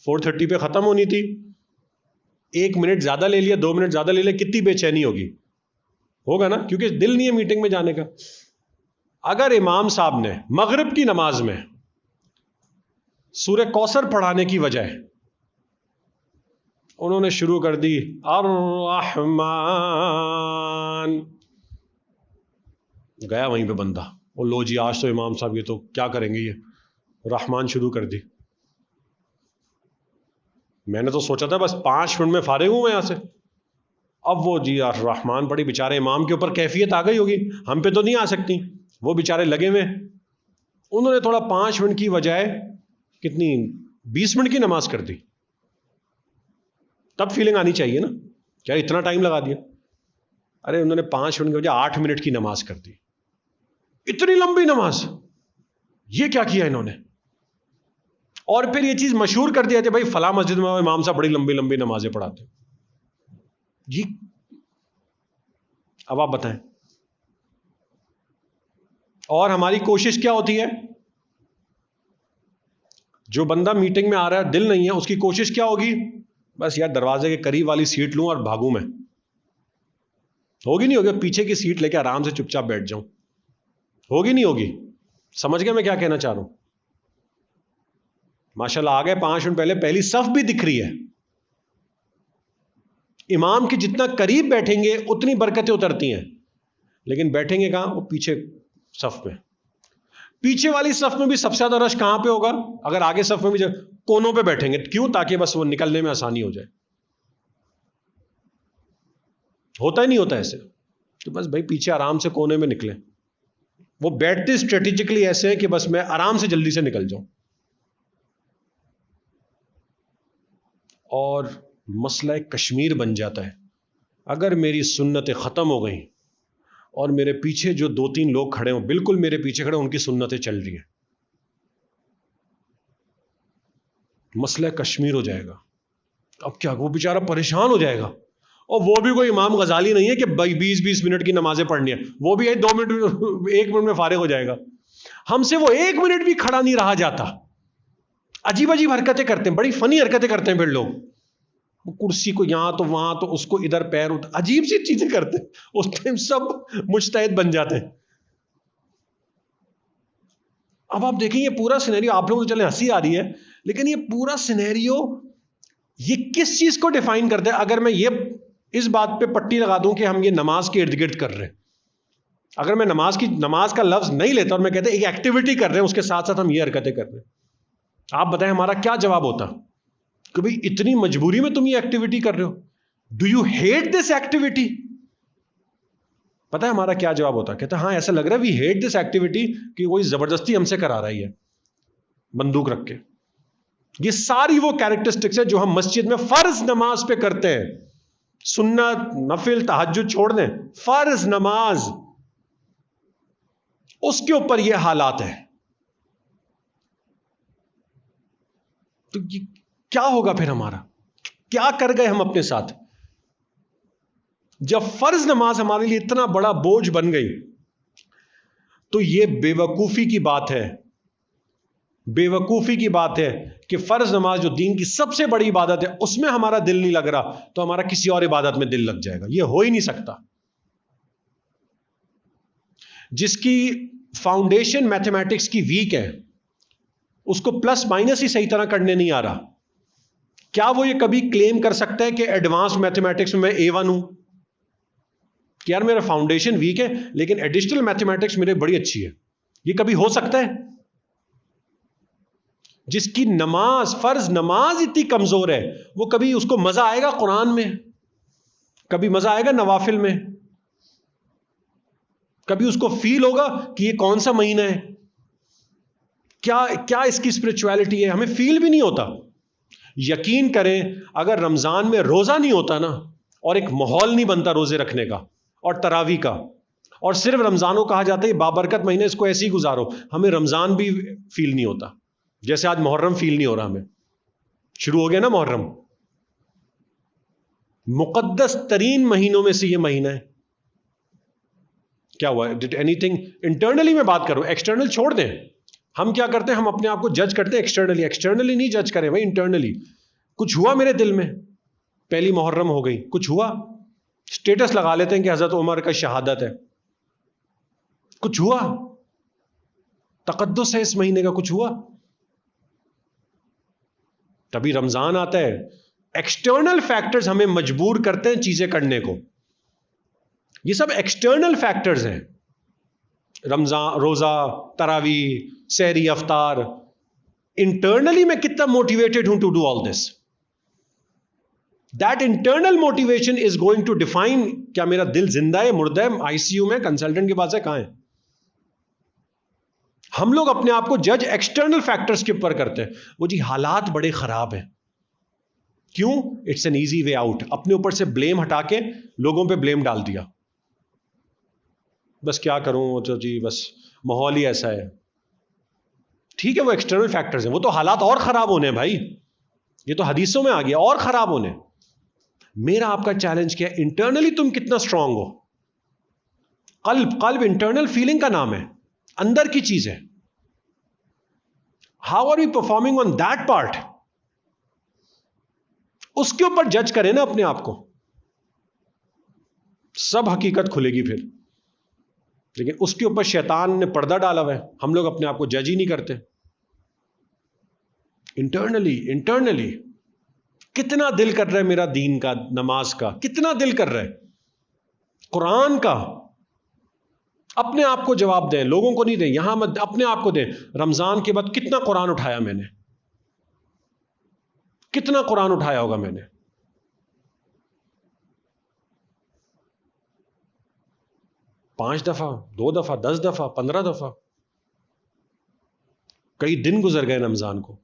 4:30 पे खत्म होनी थी, 1 मिनट ज्यादा ले लिया, 2 मिनट ज्यादा ले लिया, कितनी बेचैनी होगी, होगा ना, क्योंकि दिल नहीं है मीटिंग में जाने का। अगर इमाम साहब ने मगरिब की नमाज में सूरह कौसर पढ़ाने की बजाय उन्होंने शुरू कर दी अर्रहमान, गया वहीं पे बंदा, वो लो जी आज तो इमाम साहब ये तो क्या करेंगे, ये रहमान शुरू कर दी। मैंने तो सोचा था बस 5 मिनट में फारिग हूं मैं यहां से, अब वो जी यार रहमान पड़ी, बेचारे इमाम के ऊपर कैफियत आ गई होगी, हम पे तो नहीं आ सकती, वो बेचारे लगे हुए। उन्होंने थोड़ा 5 मिनट की बजाय कितनी 20 मिनट की नमाज कर दी। तब फीलिंग आनी चाहिए ना, क्या इतना टाइम लगा दिया। अरे उन्होंने 5 मिनट की बजाय 8 मिनट की नमाज कर दी। इतनी लंबी नमाज, ये क्या किया इन्होंने। और फिर ये चीज मशहूर कर दिया था, भाई फला मस्जिद में इमाम साहब बड़ी लंबी लंबी नमाजें पढ़ाते जी। अब आप बताएं, और हमारी कोशिश क्या होती है? जो बंदा मीटिंग में आ रहा है दिल नहीं है, उसकी कोशिश क्या होगी? बस यार दरवाजे के करीब वाली सीट लूं और भागूं मैं। होगी नहीं होगी? पीछे की सीट लेके आराम से चुपचाप बैठ जाऊं, होगी नहीं होगी? समझ गए मैं क्या कहना चाह रहा हूं? माशाल्लाह आ गए 5 मिनट पहले, पहली सफ भी दिख रही है। इमाम के जितना करीब बैठेंगे उतनी बरकतें उतरती हैं, लेकिन बैठेंगे कहां? वो पीछे सफ में। पीछे वाली सफ में भी सबसे ज्यादा रश कहां पे होगा? अगर आगे सफ में भी कोनों पे बैठेंगे। क्यों? ताकि बस वो निकलने में आसानी हो जाए। होता ही नहीं होता ऐसे, तो बस भाई पीछे आराम से कोने में निकले। वो बैठते स्ट्रेटेजिकली ऐसे हैं कि बस मैं आराम से जल्दी से निकल जाऊं। और मसला कश्मीर बन जाता है। अगर मेरी सुन्नतें खत्म हो गई और मेरे पीछे जो 2-3 लोग खड़े हों, बिल्कुल मेरे पीछे खड़े, उनकी सुन्नतें चल रही हैं, मसला कश्मीर हो जाएगा। अब क्या, वो बेचारा परेशान हो जाएगा। और वो भी कोई इमाम गजाली नहीं है कि 20-20 मिनट की नमाजें पढ़नी है, वो भी 2 मिनट 1 मिनट में फारिग हो जाएगा। हमसे वो 1 मिनट भी खड़ा नहीं रहा जाता। अजीब अजीब हरकतें करते हैं, बड़ी फनी हरकतें करते हैं फिर लोग। वो कुर्सी को यहां तो वहां तो उसको इधर पैर उधर, अजीब सी चीजें करते हैं। उस टाइम सब मुज्तहिद बन जाते हैं। अब आप देखें ये पूरा सिनेरियो, आप लोगों को चले हंसी आ रही है, लेकिन ये पूरा सिनेरियो ये किस चीज को डिफाइन करता है? अगर मैं ये इस बात पे पट्टी लगा दूं कि हम ये नमाज के इर्द गिर्द कर रहे हैं, अगर मैं नमाज का लफ्ज नहीं लेता और मैं कहता एक एक्टिविटी कर रहे हैं, उसके साथ साथ हम ये हरकतें कर रहे हैं, आप बताएं हमारा क्या जवाब होता कि भाई इतनी मजबूरी में तुम ये एक्टिविटी कर रहे हो? Do you hate this activity? पता है हमारा क्या जवाब होता? कहता हाँ ऐसा लग रहा है वी हेट दिस एक्टिविटी, कि कोई जबरदस्ती हमसे करा रही है बंदूक रख के। ये सारी वो कैरेक्टरिस्टिक्स है जो हम मस्जिद में फर्ज नमाज पे करते हैं। सुन्नत, नफिल, तहज्जुद छोड़ दें, फर्ज नमाज, उसके ऊपर ये हालात है। तो ये क्या होगा फिर? हमारा क्या कर गए हम अपने साथ? जब फर्ज नमाज हमारे लिए इतना बड़ा बोझ बन गई, तो ये बेवकूफी की बात है, बेवकूफी की बात है कि फर्ज नमाज जो दीन की सबसे बड़ी इबादत है, उसमें हमारा दिल नहीं लग रहा, तो हमारा किसी और इबादत में दिल लग जाएगा। यह हो ही नहीं सकता। जिसकी फाउंडेशन मैथमेटिक्स की वीक है, उसको प्लस माइनस ही सही तरह करने नहीं आ रहा, क्या वो ये कभी क्लेम कर सकता है कि एडवांस मैथमेटिक्स में मैं A1 हूं? कि यार मेरा फाउंडेशन वीक है लेकिन एडिशनल मैथमेटिक्स मेरे बड़ी अच्छी है? ये कभी हो सकता है? जिसकी नमाज, फर्ज नमाज इतनी कमजोर है, वो कभी उसको मजा आएगा कुरान में? कभी मजा आएगा नवाफिल में? कभी उसको फील होगा कि ये कौन सा महीना है, क्या क्या इसकी स्पिरिचुअलिटी है? हमें फील भी नहीं होता। यकीन करें, अगर रमजान में रोजा नहीं होता ना, और एक माहौल नहीं बनता रोजे रखने का और तरावी का, और सिर्फ रमजान को कहा जाता है बाबरकत महीने, इसको ऐसे ही गुजारो, हमें रमजान भी फील नहीं होता। जैसे आज मुहर्रम फील नहीं हो रहा हमें, शुरू हो गया ना मुहर्रम, मुकद्दस तरीन महीनों में से ये महीना है। क्या हुआ? डिड एनीथिंग इंटरनली मैं बात करूं, एक्सटर्नल छोड़ दें। हम क्या करते हैं, हम अपने आप को जज करते हैं एक्सटर्नली। एक्सटर्नली नहीं जज करें भाई, इंटरनली। कुछ हुआ मेरे दिल में, पहली मुहर्रम हो गई, कुछ हुआ, स्टेटस लगा लेते हैं कि हजरत उमर का शहादत है, कुछ हुआ, तकद्दुस है इस महीने का, कुछ हुआ? तभी रमजान आता है। एक्सटर्नल फैक्टर्स हमें मजबूर करते हैं चीजें करने को। ये सब एक्सटर्नल फैक्टर्स हैं, रमजान, रोजा, तरावी, सहरी, अफ्तार। इंटरनली मैं कितना मोटिवेटेड हूं to do all this, that internal motivation is going to define क्या मेरा दिल जिंदा है, मुर्दा है, आईसीयू में, कंसल्टेंट के पास है, कहां है? हम लोग अपने आप को जज एक्सटर्नल फैक्टर्स के ऊपर करते हैं। वो जी हालात बड़े खराब हैं, क्यों? It's an easy way out. अपने ऊपर से ब्लेम हटा के लोगों पे ब्लेम डाल दिया, बस क्या करूं, तो जी बस माहौल ही ऐसा है। ठीक है, वो एक्सटर्नल फैक्टर्स हैं, वो तो हालात और खराब होने हैं भाई, ये तो हदीसों में आ गया, और खराब होने। मेरा आपका चैलेंज क्या है? इंटरनली तुम कितना स्ट्रांग हो। कल्ब इंटरनल फीलिंग का नाम है, अंदर की चीज है। How are we performing on that part? उसके ऊपर जज करें ना अपने आप को, सब हकीकत खुलेगी फिर। लेकिन उसके ऊपर शैतान ने पर्दा डाला हुआ है, हम लोग अपने आप को जज ही नहीं करते। इंटरनली कितना दिल कर रहा है मेरा दीन का, नमाज का, कितना दिल कर रहा है, कुरान का। अपने आप को जवाब दें, लोगों को नहीं दें, यहां मत, अपने आप को दें। रमजान के बाद कितना कुरान उठाया मैंने, कितना कुरान उठाया होगा मैंने? पांच दफा, 2 दफा, 10 दफा, 15 दफा। कई दिन गुजर गए रमजान को।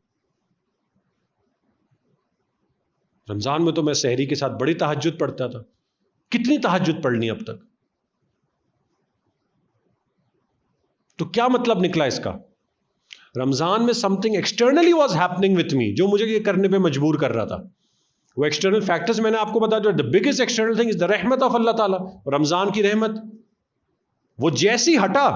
रमजान में तो मैं सहरी के साथ बड़ी तहज्जुद पढ़ता था। कितनी तहज्जुद पढ़ ली अब तक? तो क्या मतलब निकला इसका? रमजान में something externally was happening with me, जो मुझे ये करने पे मजबूर कर रहा था। वो एक्सटर्नल फैक्टर्स मैंने आपको बता दिया। The biggest external thing is the रहमत ऑफ अल्लाह ताला, रमजान की रहमत। वो जैसी हटा,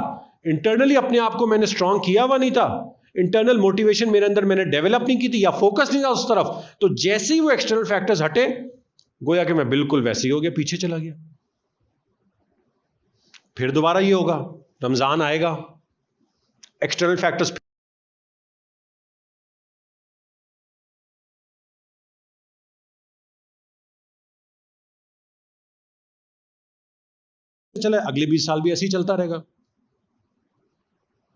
इंटरनली अपने आप को मैंने स्ट्रांग किया हुआ नहीं था, इंटरनल मोटिवेशन मेरे अंदर मैंने डेवलप नहीं की थी या फोकस नहीं था उस तरफ, तो जैसे ही वो एक्सटर्नल फैक्टर्स हटे, गोया कि मैं बिल्कुल वैसे ही हो गया, पीछे चला गया। फिर दोबारा ये होगा, रमजान आएगा, एक्सटर्नल फैक्टर्स चले, अगले 20 साल भी ऐसे ही चलता रहेगा।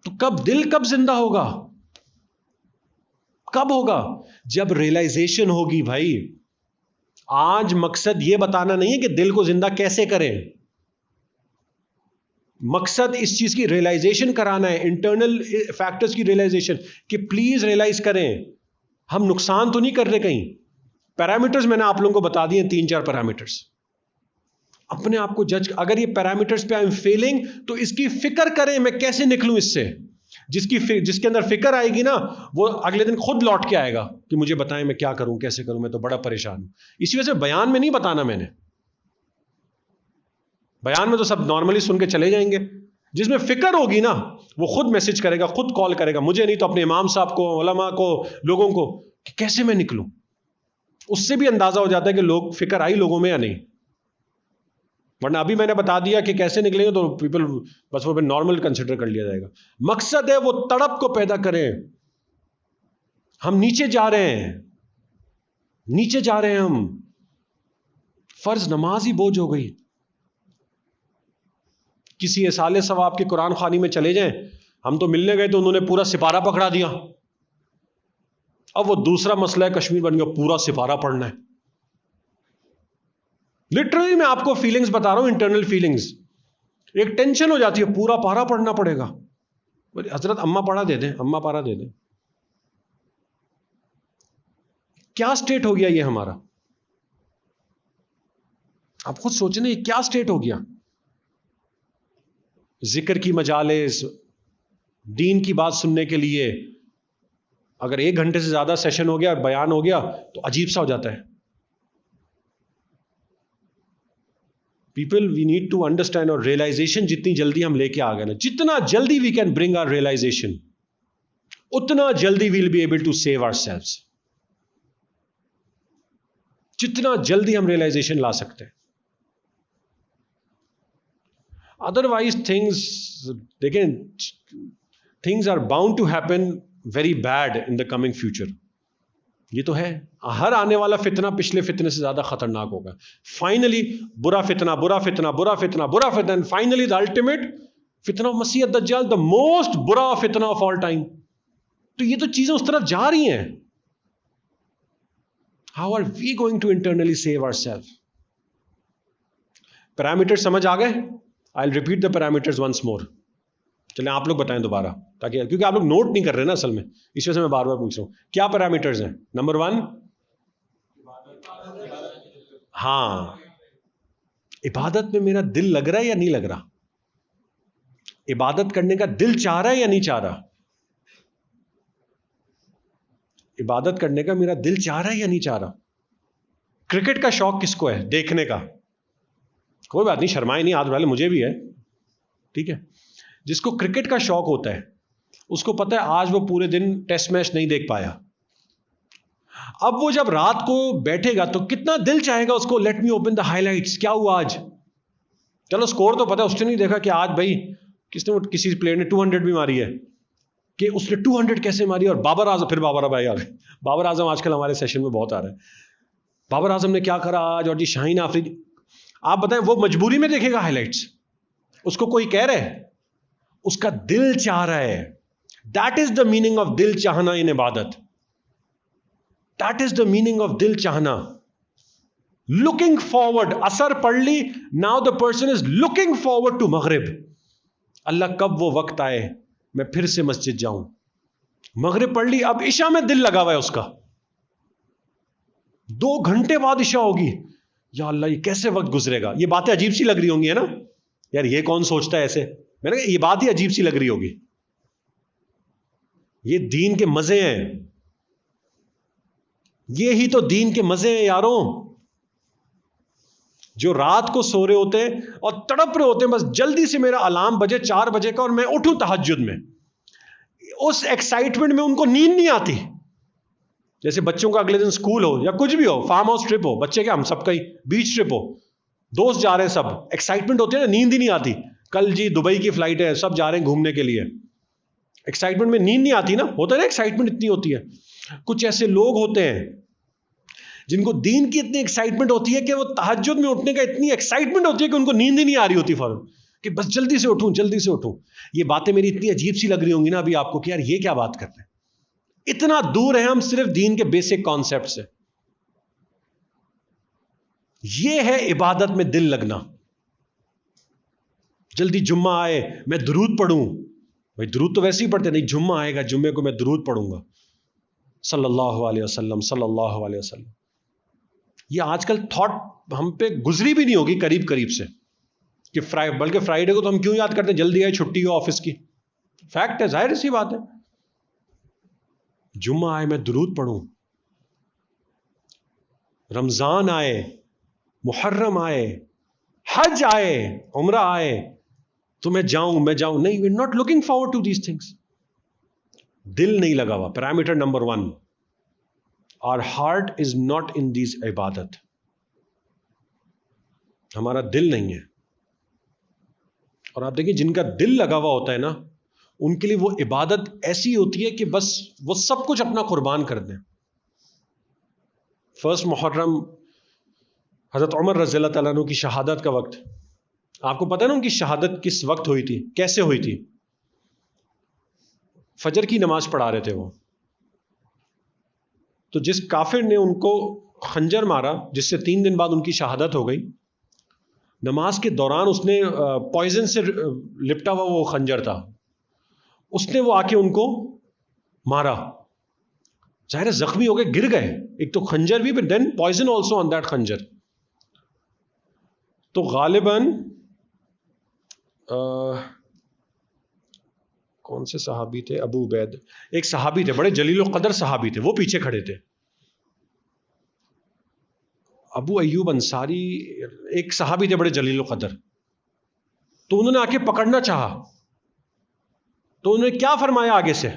तो कब दिल कब जिंदा होगा? कब होगा? जब रियलाइजेशन होगी भाई। आज मकसद यह बताना नहीं है कि दिल को जिंदा कैसे करें, मकसद इस चीज की रियलाइजेशन कराना है, इंटरनल फैक्टर्स की रियलाइजेशन, कि प्लीज रियलाइज करें हम नुकसान तो नहीं कर रहे कहीं। पैरामीटर्स मैंने आप लोगों को बता दिए, 3-4 पैरामीटर्स। अपने आप को जज, अगर ये पैरामीटर्स पे आई एम फेलिंग तो इसकी फिक्र करें, मैं कैसे निकलूं इससे। जिसके अंदर फिक्र आएगी ना, वो अगले दिन खुद लौट के आएगा कि मुझे बताएं मैं क्या करूं, कैसे करूं, मैं तो बड़ा परेशान हूं। इसी वजह से बयान में नहीं बताना मैंने, बयान में तो सब नॉर्मली सुन के चले जाएंगे। जिसमें फिक्र होगी ना, वो खुद मैसेज करेगा, खुद कॉल करेगा, मुझे नहीं तो अपने इमाम साहब को, उलमा को, लोगों को, कि कैसे मैं निकलूं। उससे भी अंदाजा हो जाता है कि लोग, फिक्र आई लोगों में या नहीं। वरना अभी मैंने बता दिया कि कैसे निकलेंगे तो पीपल बस वो नॉर्मल कंसिडर कर लिया जाएगा। मकसद है वो तड़प को पैदा करें। हम नीचे जा रहे हैं, नीचे जा रहे हैं हम। फर्ज नमाज ही बोझ हो गई। किसी एसाले सवाब के कुरान खानी में चले जाएं, हम तो मिलने गए तो उन्होंने पूरा सिपारा पकड़ा दिया। अब वो दूसरा मसला है, कश्मीर बन गया, पूरा सिपारा पढ़ना है। लिटरली मैं आपको फीलिंग्स बता रहा हूं, इंटरनल फीलिंग्स। एक टेंशन हो जाती है, पूरा पारा पढ़ना पड़ेगा। बोले हजरत अम्मा पढ़ा दे दें, अम्मा पारा दे दें। क्या स्टेट हो गया ये हमारा? आप खुद सोचने, क्या स्टेट हो गया? जिक्र की मजालिस, दीन की बात सुनने के लिए अगर 1 घंटे से ज्यादा सेशन हो गया, बयान हो गया, तो अजीब सा हो जाता है। People, we need to understand, और रियलाइजेशन जितनी जल्दी हम लेके आ गए ना, जितना जल्दी we can bring our realization, उतना जल्दी we will be able to save ourselves. जितना जल्दी हम रियलाइजेशन ला सकते हैं। अदरवाइज थिंग्स, देखें, things are bound to happen very bad in the coming future. ये तो है, हर आने वाला फितना पिछले फितने से ज्यादा खतरनाक होगा। फाइनली बुरा फितना, बुरा फितना, बुरा फितना, बुरा फितना, एंड फाइनली द अल्टीमेट फितना ऑफ मसीह दज्जाल, द मोस्ट बुरा फितना ऑफ ऑल टाइम। तो ये तो चीजें उस तरफ जा रही हैं। How are we going to internally save ourself? Parameter समझ आ गए? I will repeat the parameters once more. चलें आप लोग बताएं दोबारा, ताकि, क्योंकि आप लोग नोट नहीं कर रहे ना असल में, इस वजह से मैं बार बार पूछ रहा हूं। क्या पैरामीटर्स हैं? नंबर 1, हाँ, इबादत में मेरा दिल लग रहा है या नहीं लग रहा? इबादत करने का दिल चाह रहा है या नहीं चाह रहा? इबादत करने का मेरा दिल चाह रहा है या नहीं चाह रहा? क्रिकेट का शौक किसको है देखने का? कोई बात नहीं, शर्माए नहीं, हाथ वाले मुझे भी है, ठीक है। जिसको क्रिकेट का शौक होता है, उसको पता है आज वो पूरे दिन टेस्ट मैच नहीं देख पाया। अब वो जब रात को बैठेगा तो कितना दिल चाहेगा उसको, let me open the highlights, क्या हुआ आज। चलो स्कोर तो पता है, उसने नहीं देखा कि आज भाई किसी प्लेयर ने 200 भी मारी है, कि उसने 200 कैसे मारी। और बाबर आजम, फिर बाबर भाई आ गए। बाबर आजम आजकल हमारे सेशन में बहुत आ रहा है। बाबर आजम ने क्या करा आज, और जी शाहीन आफरीदी। आप बताएं, वो मजबूरी में देखेगा हाइलाइट्स? उसको कोई कह रहा है? उसका दिल चाह रहा है। That is the meaning of दिल चाहना इन इबादत। That is the meaning of दिल चाहना। लुकिंग फॉरवर्ड, असर पढ़ ली, now the person is looking forward to मगरिब। अल्लाह कब वो वक्त आए मैं फिर से मस्जिद जाऊं। मगरिब पढ़ ली, अब इशा में दिल लगा हुआ है उसका। 2 घंटे बाद इशा होगी, या अल्लाह ये कैसे वक्त गुजरेगा। ये बातें अजीब सी लग रही होंगी, है ना यार, ये कौन सोचता है ऐसे। मैंने कहा ये बात ही अजीब सी लग रही होगी। ये दीन के मजे हैं, ये ही तो दीन के मजे हैं यारों। जो रात को सो रहे होते हैं और तड़प रहे होते हैं, बस जल्दी से मेरा अलार्म बजे 4 बजे का और मैं उठूं तहज्जुद में। उस एक्साइटमेंट में उनको नींद नहीं आती। जैसे बच्चों का अगले दिन स्कूल हो या कुछ भी हो, फार्म हाउस ट्रिप हो, बच्चे क्या हम सब कहीं बीच ट्रिप हो, दोस्त जा रहे हैं, सब एक्साइटमेंट होती है ना, नींद ही नहीं आती। कल जी दुबई की फ्लाइट है, सब जा रहे हैं घूमने के लिए, एक्साइटमेंट में नींद नहीं आती ना, होता है ना, एक्साइटमेंट इतनी होती है। कुछ ऐसे लोग होते हैं जिनको दीन की इतनी एक्साइटमेंट होती है कि वो तहज्जुद में उठने का इतनी एक्साइटमेंट होती है कि उनको नींद ही नहीं आ रही होती फौरन, कि बस जल्दी से उठूं जल्दी से उठूं। ये बातें मेरी इतनी अजीब सी लग रही होंगी ना अभी आपको कि यार ये क्या बात कर रहे हैं, इतना दूर है हम सिर्फ दीन के बेसिक कॉन्सेप्ट से। ये है इबादत में दिल लगना। जल्दी जुम्मा आए, मैं दुरूद पढ़ूं, भाई दुरूद तो वैसे ही पढ़ते नहीं, जुम्मा आएगा, जुम्मे को मैं दुरूद पढ़ूंगा, सल्लल्लाहु अलैहि वसल्लम सल्लल्लाहु अलैहि वसल्लम। ये आजकल थॉट हम पे गुजरी भी नहीं होगी करीब करीब से कि बल्कि फ्राइडे को तो हम क्यों याद करते हैं, जल्दी आए, छुट्टी हो ऑफिस की, फैक्ट है, जाहिर सी बात है। जुम्मा आए मैं दुरूद पढ़ूं, रमजान आए, मुहर्रम आए, हज आए, उम्रा आए, तो मैं जाऊं नहीं, we are not looking forward to these things. दिल नहीं लगा हुआ, parameter number 1, our heart is not in these इबादत, हमारा दिल नहीं है। और आप देखिए जिनका दिल लगा हुआ होता है ना, उनके लिए वो इबादत ऐसी होती है कि बस वो सब कुछ अपना कुर्बान कर दें। फर्स्ट मुहर्रम हजरत उमर रज़ियल्लाहु तआला अन्हु की शहादत का वक्त, आपको पता है ना उनकी शहादत किस वक्त हुई थी, कैसे हुई थी? फजर की नमाज पढ़ा रहे थे वो, तो जिस काफिर ने उनको खंजर मारा, जिससे 3 दिन बाद उनकी शहादत हो गई, नमाज के दौरान उसने पॉइजन से लिपटा हुआ वो खंजर था, उसने वो आके उनको मारा, जाहिर जख्मी हो गए, गिर गए, एक तो खंजर भी, then poison also on that खंजर। तो गालिबन कौन से सहाबी थे, अबू उबैद, एक सहाबी थे, बड़े जलील कदर सहाबी थे, वो पीछे खड़े थे। अबू अय्यूब अंसारी एक सहाबी थे बड़े जलील कदर, तो उन्होंने आके पकड़ना चाहा, तो उन्होंने क्या फरमाया आगे से,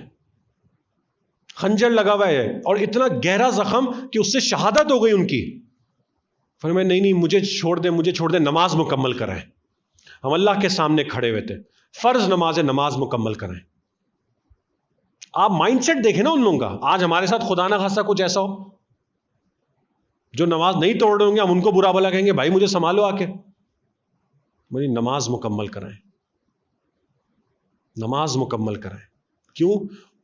खंजर लगा हुआ है और इतना गहरा जख्म कि उससे शहादत हो गई उनकी। फरमाया नहीं नहीं, मुझे छोड़ दे, नमाज मुकम्मल कराएं। हम अल्लाह के सामने खड़े हुए थे, फर्ज नमाज मुकम्मल कराएं। आप माइंडसेट देखें ना उन लोगों का। आज हमारे साथ खुदा ना खासा कुछ ऐसा हो, जो नमाज नहीं तोड़ रहे होंगे, हम उनको बुरा भला कहेंगे, भाई मुझे संभालो आके। मेरी नमाज मुकम्मल कराएं, नमाज मुकम्मल कराएं। क्यों?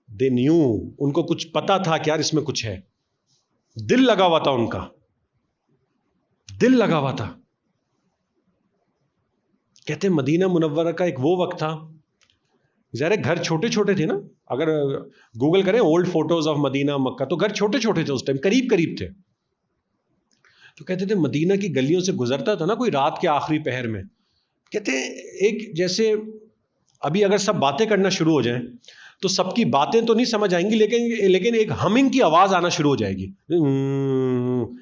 दे न्यू, उनको कुछ पता था कि यार इसमें कुछ है, दिल लगा हुआ था उनका, दिल लगा हुआ था। कहते मदीना मुनव्वरा का एक वो वक्त था, ज़ाहिर घर छोटे छोटे थे ना, अगर गूगल करें ओल्ड फोटोज ऑफ मदीना मक्का, तो घर छोटे छोटे थे उस टाइम, करीब करीब थे। तो कहते थे मदीना की गलियों से गुजरता था ना कोई रात के आखिरी पहर में, कहते एक जैसे अभी अगर सब बातें करना शुरू हो जाएं तो सबकी बातें तो नहीं समझ आएंगी, लेकिन एक हमिंग की आवाज आना शुरू हो जाएगी।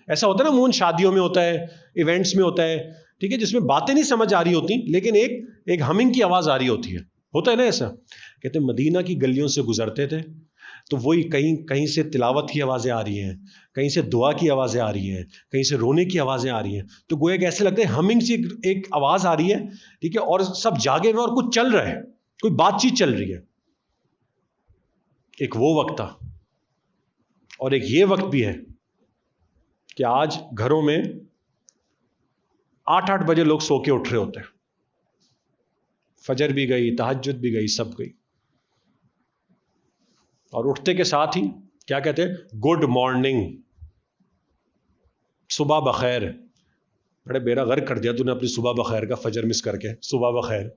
ऐसा होता है ना, मून शादियों में होता है, इवेंट्स में होता है, ठीक है, जिसमें बातें नहीं समझ आ रही होती, लेकिन एक हमिंग की आवाज आ रही होती है, होता है ना ऐसा। कहते मदीना की गलियों से गुजरते थे तो वही कहीं कहीं से तिलावत की आवाजें आ रही हैं, कहीं से दुआ की आवाजें आ रही हैं, कहीं से रोने की आवाजें आ रही हैं, तो गोया कि ऐसे लगता है हमिंग से एक आवाज आ रही है, ठीक है, और सब जागे हुए और कुछ चल रहा है, कोई बातचीत चल रही है। एक वो वक्त था, और एक ये वक्त भी है कि आज घरों में 8-8 बजे लोग सो के उठ रहे होते हैं, फजर भी गई, तहज्जुद भी गई, सब गई, और उठते के साथ ही क्या कहते हैं, गुड मॉर्निंग, सुबह बखैर। बड़े बेरा गर्क कर दिया तूने अपनी सुबह बखैर का, फजर मिस करके सुबह बखैर।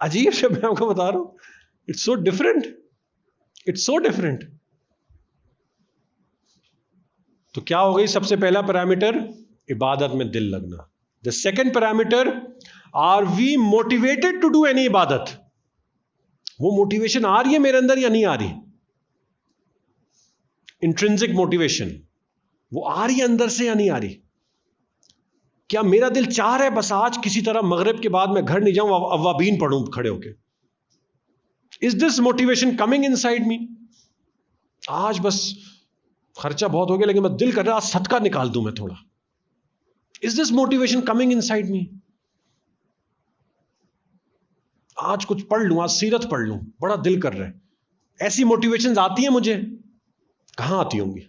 अजीब से मैं आपको बता रहा हूं, it's so different, it's so different. तो क्या हो गई सबसे पहला पैरामीटर, इबादत में दिल लगना। The second parameter, are we motivated to do any इबादत, वो मोटिवेशन आ रही है मेरे अंदर या नहीं आ रही, इंट्रिंसिक मोटिवेशन वो आ रही है अंदर से या नहीं आ रही। क्या मेरा दिल चाह रहा है बस आज किसी तरह मगरिब के बाद मैं घर नहीं जाऊं, अव्वाबीन पढ़ूं खड़े होके, is this motivation coming inside me? आज बस खर्चा बहुत हो गया लेकिन बस दिल कर रहा है आज सदका निकाल दूं मैं थोड़ा. Is this motivation coming inside me? आज कुछ पढ़ लूं, आज सीरत पढ़ लूं, बड़ा दिल कर रहा है. ऐसी मोटिवेशंस आती हैं मुझे? कहां आती होंगी?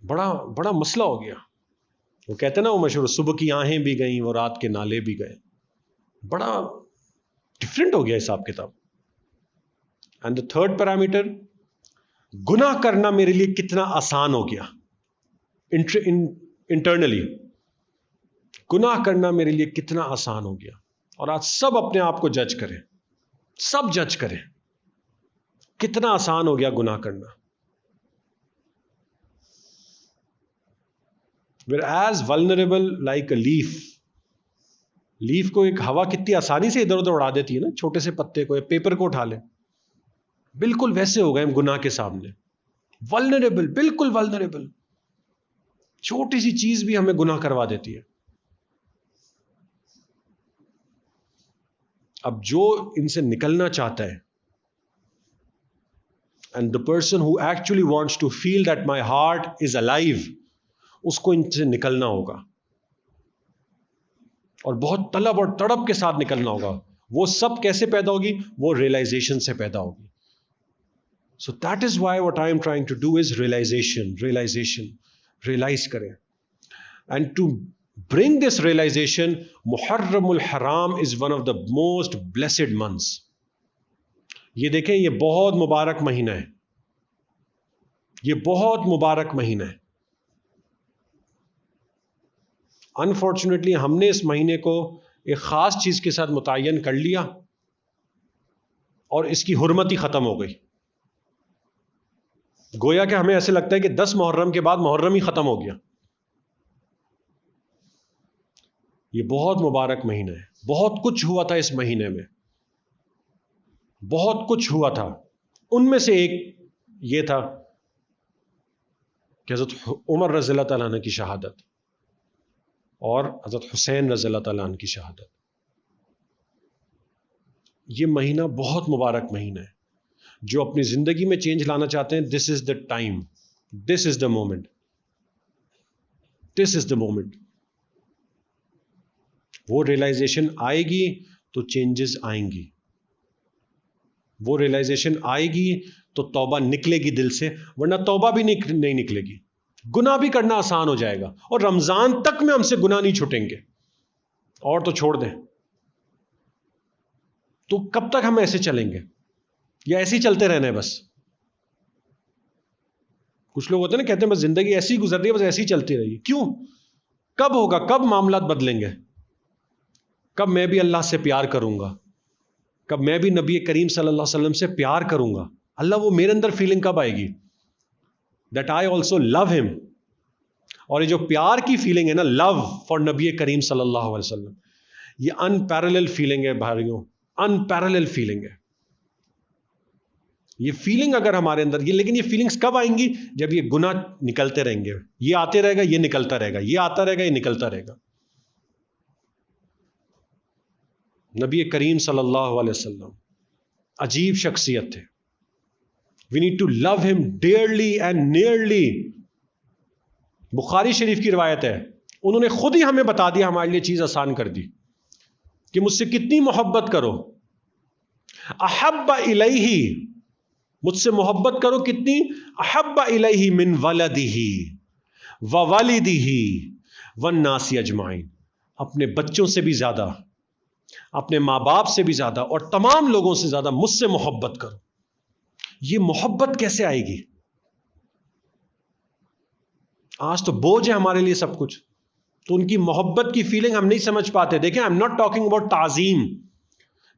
बड़ा बड़ा मसला हो गया. वो कहते हैं ना, वो मशहूर, सुबह की आहें भी गईं वो रात के नाले भी गए. बड़ा डिफरेंट हो गया हिसाब किताब. एंड द थर्ड पैरामीटर, गुनाह करना मेरे लिए कितना आसान हो गया. इंटरनली गुनाह करना मेरे लिए कितना आसान हो गया. और आज सब अपने आप को जज करें, सब जज करें, कितना आसान हो गया गुनाह करना. We're as vulnerable like a leaf. Leaf को एक हवा कितनी आसानी से इधर उधर उड़ा देती है ना, छोटे से पत्ते को या पेपर को उठा ले, बिल्कुल वैसे हो गए हम गुनाह के सामने. वल्नरेबल, बिल्कुल वल्नरेबल. छोटी सी चीज भी हमें गुनाह करवा देती है. अब जो इनसे निकलना चाहता है, and the person who actually wants to feel that my heart is alive, उसको इनसे निकलना होगा और बहुत तलब और तड़प के साथ निकलना होगा. वो सब कैसे पैदा होगी? वो रियलाइजेशन से पैदा होगी. So that is why what I am trying to do is realization. Realize करें. And to bring this realization, मुहर्रमुल हराम is one of the most blessed months. ये देखें, ये बहुत मुबारक महीना है. ये बहुत मुबारक महीना है. अनफॉर्चुनेटली हमने इस महीने को एक खास चीज के साथ मुतय्यन कर लिया और इसकी हुर्मत ही खत्म हो गई. गोया कि हमें ऐसे लगता है कि 10 मुहर्रम के बाद मुहर्रम ही खत्म हो गया. ये बहुत मुबारक महीना है. बहुत कुछ हुआ था इस महीने में, बहुत कुछ हुआ था. उनमें से एक ये था कि हज़रत उमर रज़ियल्लाहु तआला अन्हु की शहादत और हज़रत हुसैन रज़ियल्लाहु तआला अन्हु की शहादत. ये महीना बहुत मुबारक महीना है. जो अपनी जिंदगी में चेंज लाना चाहते हैं, this is the time, this is the moment, this is the moment. वो रियलाइजेशन आएगी तो चेंजेस आएंगी. वो रियलाइजेशन आएगी तो तौबा निकलेगी दिल से, वरना तौबा भी नहीं निकलेगी. गुनाह भी करना आसान हो जाएगा और रमजान तक में हमसे गुनाह नहीं छूटेंगे. और तो छोड़ दें. तो कब तक हम ऐसे चलेंगे या ऐसे ही चलते रहना है बस? कुछ लोग होते हैं ना, कहते हैं बस जिंदगी ऐसी ही गुजर रही है, बस ऐसी ही चलती रही. क्यों? कब होगा? कब मामलात बदलेंगे? कब मैं भी अल्लाह से प्यार करूंगा? कब मैं भी नबी करीम सल्लल्लाहु अलैहि वसल्लम से प्यार करूंगा? अल्लाह, वो मेरे अंदर फीलिंग कब आएगी that I also love him? और ये जो प्यार की फीलिंग है ना, लव फॉर नबी करीम सल्लल्लाहु अलैहि वसल्लम, ये अनपैरेलल फीलिंग है भाइयों, अनपैरेलल फीलिंग है. ये फीलिंग अगर हमारे अंदर, ये, लेकिन ये फीलिंग्स कब आएंगी? जब ये गुनाह निकलते रहेंगे. ये आते रहेगा, ये निकलता रहेगा, ये आता रहेगा, ये निकलता रहेगा. नबी करीम सल्लल्लाहु अलैहि वसल्लम अजीब शख्सियत थे. We need to love him dearly and nearly. बुखारी शरीफ की रिवायत है, उन्होंने खुद ही हमें बता दिया, हमारे लिए चीज आसान कर दी कि मुझसे कितनी मोहब्बत करो. अहब्बा इलैहि, मुझसे मोहब्बत करो कितनी? अहब्बा इलैहि मिन वलदिही व वालिदिही वन नासी अजमाइन. अपने बच्चों से भी ज्यादा, अपने माँ बाप से भी ज्यादा और तमाम लोगों से ज्यादा मुझसे मोहब्बत करो. ये मोहब्बत कैसे आएगी? आज तो बोझ है हमारे लिए सब कुछ, तो उनकी मोहब्बत की फीलिंग हम नहीं समझ पाते. देखें, I am not talking about ताजीम.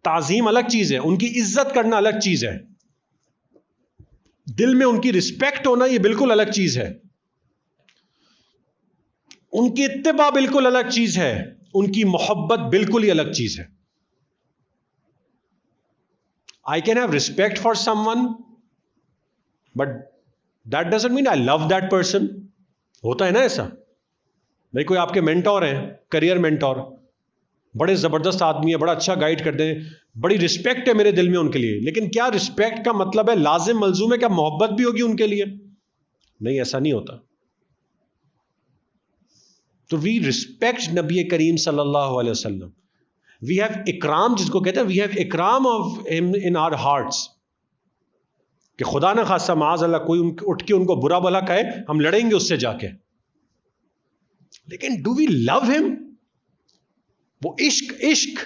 ताजीम अलग चीज है, उनकी इज्जत करना अलग चीज है. दिल में उनकी रिस्पेक्ट होना, यह बिल्कुल अलग चीज है. उनकी इत्तिबा बिल्कुल अलग चीज है. उनकी मोहब्बत बिल्कुल ही अलग चीज है. I can have respect for someone, but that doesn't mean I love that person. होता है ना ऐसा? भाई कोई आपके मेंटोर हैं, करियर मेंटोर, बड़े ज़बरदस्त आदमी है, बड़ा अच्छा गाइड करते हैं, बड़ी रिस्पेक्ट है मेरे दिल में उनके लिए, लेकिन क्या रिस्पेक्ट का मतलब है लाजिम मलजूम है, क्या मोहब्बत भी होगी उनके लिए? नहीं, ऐसा नहीं होता। तो वी रिस्पेक्ट नबी करीम सल्लल्लाहु अलैहि वसल्लम, वी हैव इकराम, जिसको कहते हैं वी हैव इकराम of him in our hearts, कि खुदा ना खासा माज अल्लाह कोई उठ के उनको बुरा भला कहे, हम लड़ेंगे उससे जाके, लेकिन डू वी लव हिम? वो इश्क, इश्क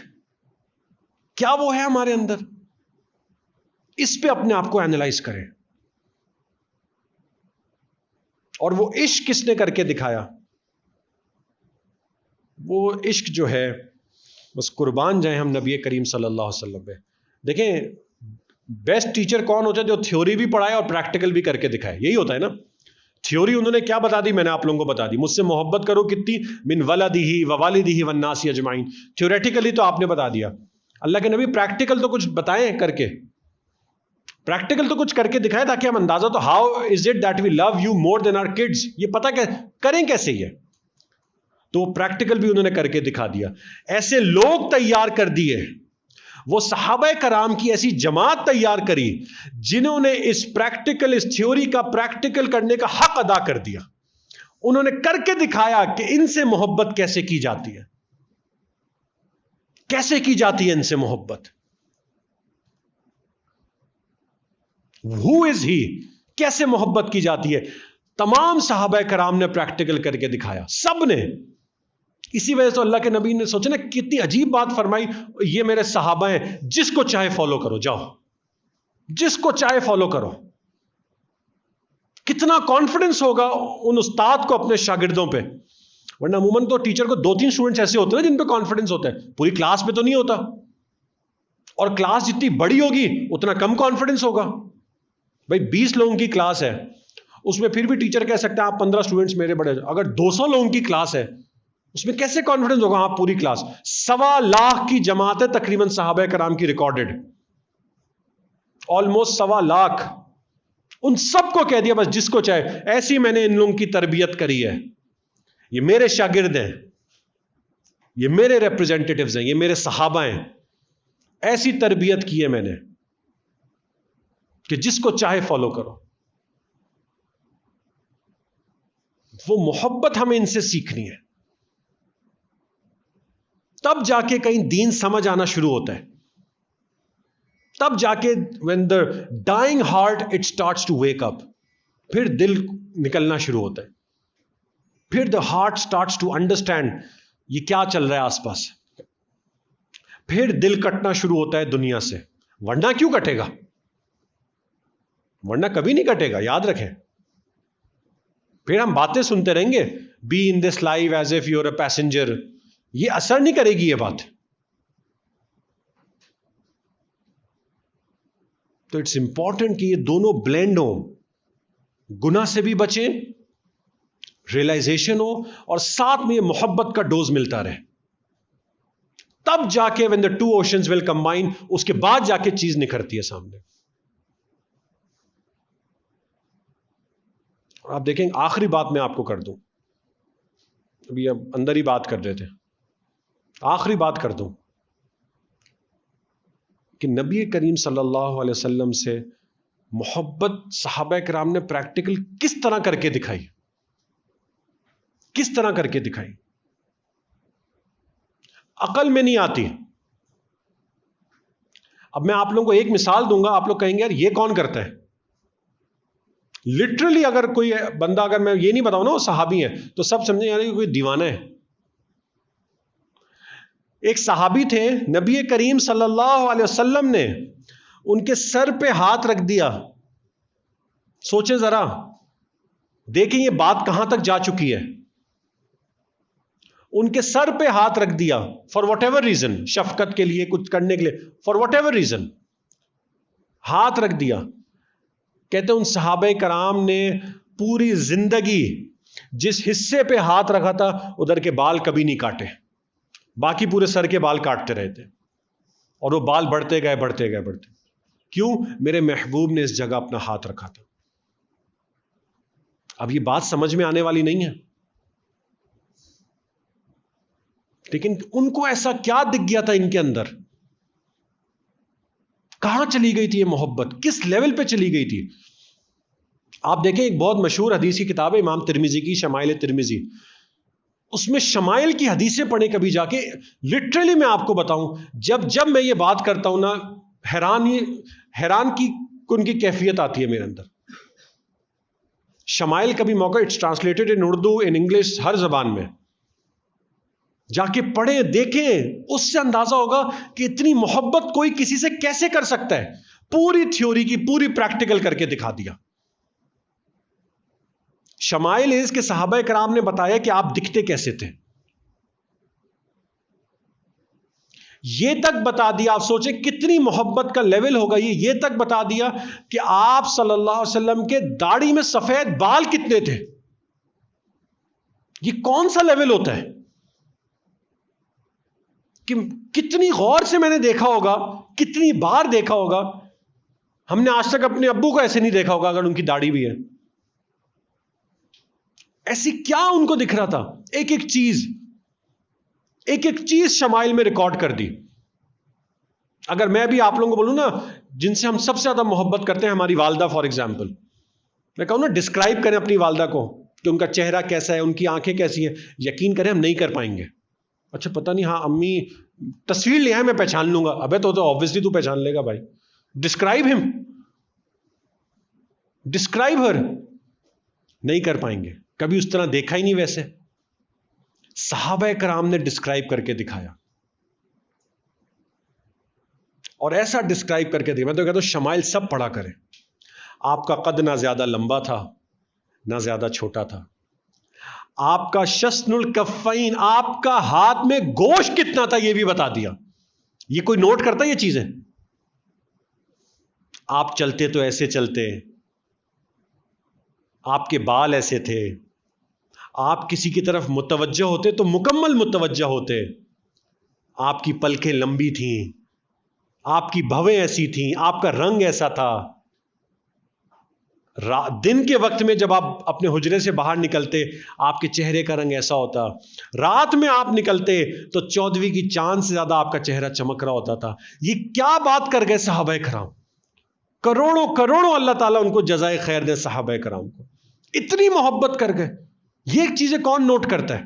क्या वो है हमारे अंदर? इस पे अपने आप को एनालाइज करें। और वो इश्क किसने करके दिखाया? वो इश्क जो है, बस कुर्बान जाए हम नबी करीम सल्लल्लाहु अलैहि वसल्लम पे। देखें, बेस्ट टीचर कौन होता है? जो थ्योरी भी पढ़ाए और प्रैक्टिकल भी करके दिखाए। यही होता है ना। थ्योरी उन्होंने क्या बता दी? मैंने आप लोगों को बता दी, मुझसे मोहब्बत करो कितनी, मिन वलदिही व वालिदिही वन्नासी अजमाइन। थ्योरेटिकली तो आपने बता दिया, अल्लाह के नबी प्रैक्टिकल तो कुछ बताएं करके, प्रैक्टिकल तो कुछ करके दिखाए, ताकि हम अंदाजा, तो how is it that we love you more than our kids, ये पता करें कैसे ये? तो प्रैक्टिकल भी उन्होंने करके दिखा दिया। ऐसे लोग तैयार कर दिए, वो सहाबा कराम की ऐसी जमात तैयार करी जिन्होंने इस प्रैक्टिकल, इस थ्योरी का प्रैक्टिकल करने का हक अदा कर दिया। उन्होंने करके दिखाया कि इनसे मोहब्बत कैसे की जाती है, कैसे की जाती है इनसे मोहब्बत। हु इज ही, कैसे मोहब्बत की जाती है, तमाम सहाबा कराम ने प्रैक्टिकल करके दिखाया, सब ने। इसी वजह से अल्लाह के नबी ने सोचा ना, कितनी अजीब बात फरमाई, ये मेरे सहाबा हैं, जिसको चाहे फॉलो करो, जाओ जिसको चाहे फॉलो करो। कितना कॉन्फिडेंस होगा उन उस्ताद को अपने शागिर्दों पे, वरना अमूमन तो टीचर को 2-3 स्टूडेंट्स ऐसे होते हैं जिन पे कॉन्फिडेंस होता है, पूरी क्लास पे तो नहीं होता। और क्लास जितनी बड़ी होगी उतना कम कॉन्फिडेंस होगा। भाई 20 लोगों की क्लास है, उसमें फिर भी टीचर कह सकता है आप 15 स्टूडेंट्स मेरे बड़े। अगर 200 लोगों की क्लास है, उसमें कैसे कॉन्फिडेंस होगा? आप पूरी क्लास, 1.25 लाख की जमात है तकरीबन सहाबा कराम की रिकॉर्डेड, ऑलमोस्ट 1.25 लाख। उन सबको कह दिया बस जिसको चाहे। ऐसी मैंने इन लोगों की तरबियत करी है, ये मेरे शागिर्द हैं, ये मेरे रिप्रेजेंटेटिव्स हैं, ये मेरे सहाबा हैं, ऐसी तरबियत की है मैंने कि जिसको चाहे फॉलो करो। वो मोहब्बत हमें इनसे सीखनी है, तब जाके कहीं दीन समझ आना शुरू होता है, तब जाके when the dying heart it starts to wake up, फिर दिल निकलना शुरू होता है, फिर the heart starts to understand ये क्या चल रहा है आसपास, फिर दिल कटना शुरू होता है दुनिया से। वरना क्यों कटेगा? वरना कभी नहीं कटेगा, याद रखें। फिर हम बातें सुनते रहेंगे, be in this life as if you're a passenger, ये असर नहीं करेगी ये बात। तो इट्स इंपॉर्टेंट कि ये दोनों ब्लेंड हो, गुनाह से भी बचें, रियलाइजेशन हो, और साथ में ये मोहब्बत का डोज मिलता रहे। तब जाके when the two oceans will combine, उसके बाद जाके चीज निखरती है सामने। और आप देखेंगे, आखिरी बात मैं आपको कर दूं, अभी अब अंदर ही बात कर रहे थे, आखिरी बात कर दूं कि नबी करीम सल्लल्लाहु अलैहि वसल्लम से मोहब्बत सहाबा किराम ने प्रैक्टिकल किस तरह करके दिखाई, किस तरह करके दिखाई। अकल में नहीं आती। अब मैं आप लोगों को एक मिसाल दूंगा, आप लोग कहेंगे यार ये कौन करता है। लिटरली अगर कोई बंदा, अगर मैं ये नहीं बताऊं ना वो सहाबी है, तो सब समझे यार कोई दीवाना है। एक सहाबी थे, नबी करीम सल्लल्लाहु अलैहि वसल्लम ने उनके सर पे हाथ रख दिया। सोचें जरा, देखें ये बात कहां तक जा चुकी है। उनके सर पे हाथ रख दिया फॉर वट एवर रीजन, शफकत के लिए, कुछ करने के लिए, फॉर वट एवर रीजन हाथ रख दिया। कहते उन सहाबे कराम ने पूरी जिंदगी जिस हिस्से पे हाथ रखा था उधर के बाल कभी नहीं काटे, बाकी पूरे सर के बाल काटते रहे थे, और वो बाल बढ़ते गए बढ़ते गए बढ़ते। क्यों? मेरे महबूब ने इस जगह अपना हाथ रखा था। अब ये बात समझ में आने वाली नहीं है। लेकिन उनको ऐसा क्या दिख गया था इनके अंदर, कहां चली गई थी ये मोहब्बत, किस लेवल पे चली गई थी। आप देखें, एक बहुत मशहूर हदीस की किताब है इमाम तिरमिजी की, शमाइल तिरमिजी, उसमें शमाइल की हदीसें पढ़े कभी जाके। लिटरली मैं आपको बताऊं, जब जब मैं ये बात करता हूं ना, हैरान की उनकी कैफियत आती है मेरे अंदर। शमाइल कभी मौका, it's translated in Urdu, in English, हर जबान में, जाके पढ़ें, देखें, उससे अंदाजा होगा कि इतनी मोहब्बत कोई किसी से कैसे कर सकता है। पूरी थ्योरी की पूरी प्रैक्टिकल करके दिखा दिया। शमाइल इस के सहाबा कराम ने बताया कि आप दिखते कैसे थे, ये तक बता दिया। आप सोचे कितनी मोहब्बत का लेवल होगा ये तक बता दिया कि आप सल्लल्लाहु अलैहि वसल्लम के दाढ़ी में सफेद बाल कितने थे। ये कौन सा लेवल होता है कि कितनी गौर से मैंने देखा होगा, कितनी बार देखा होगा। हमने आज तक अपने अब्बू को ऐसे नहीं देखा होगा अगर उनकी दाढ़ी भी है। ऐसी क्या उनको दिख रहा था, एक एक चीज शमाइल में रिकॉर्ड कर दी। अगर मैं भी आप लोगों को बोलूं ना, जिनसे हम सबसे ज्यादा मोहब्बत करते हैं, हमारी वालदा फॉर एग्जाम्पल, मैं कहूं ना डिस्क्राइब करें अपनी वालदा को कि उनका चेहरा कैसा है, उनकी आंखें कैसी हैं, यकीन करें हम नहीं कर पाएंगे। अच्छा पता नहीं, हाँ अम्मी तस्वीर ले आए मैं पहचान लूंगा। अबे तो ऑब्वियसली तू पहचान लेगा भाई। डिस्क्राइब हिम, डिस्क्राइब हर, नहीं कर पाएंगे। कभी उस तरह देखा ही नहीं। वैसे सहाबा कराम ने डिस्क्राइब करके दिखाया, और ऐसा डिस्क्राइब करके दिखाया। मैं तो कहता हूं शमाइल सब पढ़ा करें। आपका कद ना ज्यादा लंबा था ना ज्यादा छोटा था, आपका शस्नुल कफ़ैन, आपका हाथ में गोश्त कितना था ये भी बता दिया। ये कोई नोट करता ये चीजें? आप चलते तो ऐसे चलते, आपके बाल ऐसे थे, आप किसी की तरफ मुतवज्जह होते तो मुकम्मल मुतवज्जह होते, आपकी पलकें लंबी थीं, आपकी भवें ऐसी थीं, आपका रंग ऐसा था। दिन के वक्त में जब आप अपने हुजरे से बाहर निकलते, आपके चेहरे का रंग ऐसा होता। रात में आप निकलते तो 14वीं की चांद से ज्यादा आपका चेहरा चमक रहा होता था। ये क्या बात कर गए सहाबा कराम, करोड़ों करोड़ों अल्लाह ताला उनको जज़ाए खैर दे। सहाबा कराम को इतनी मोहब्बत कर गए, ये चीजें कौन नोट करता है?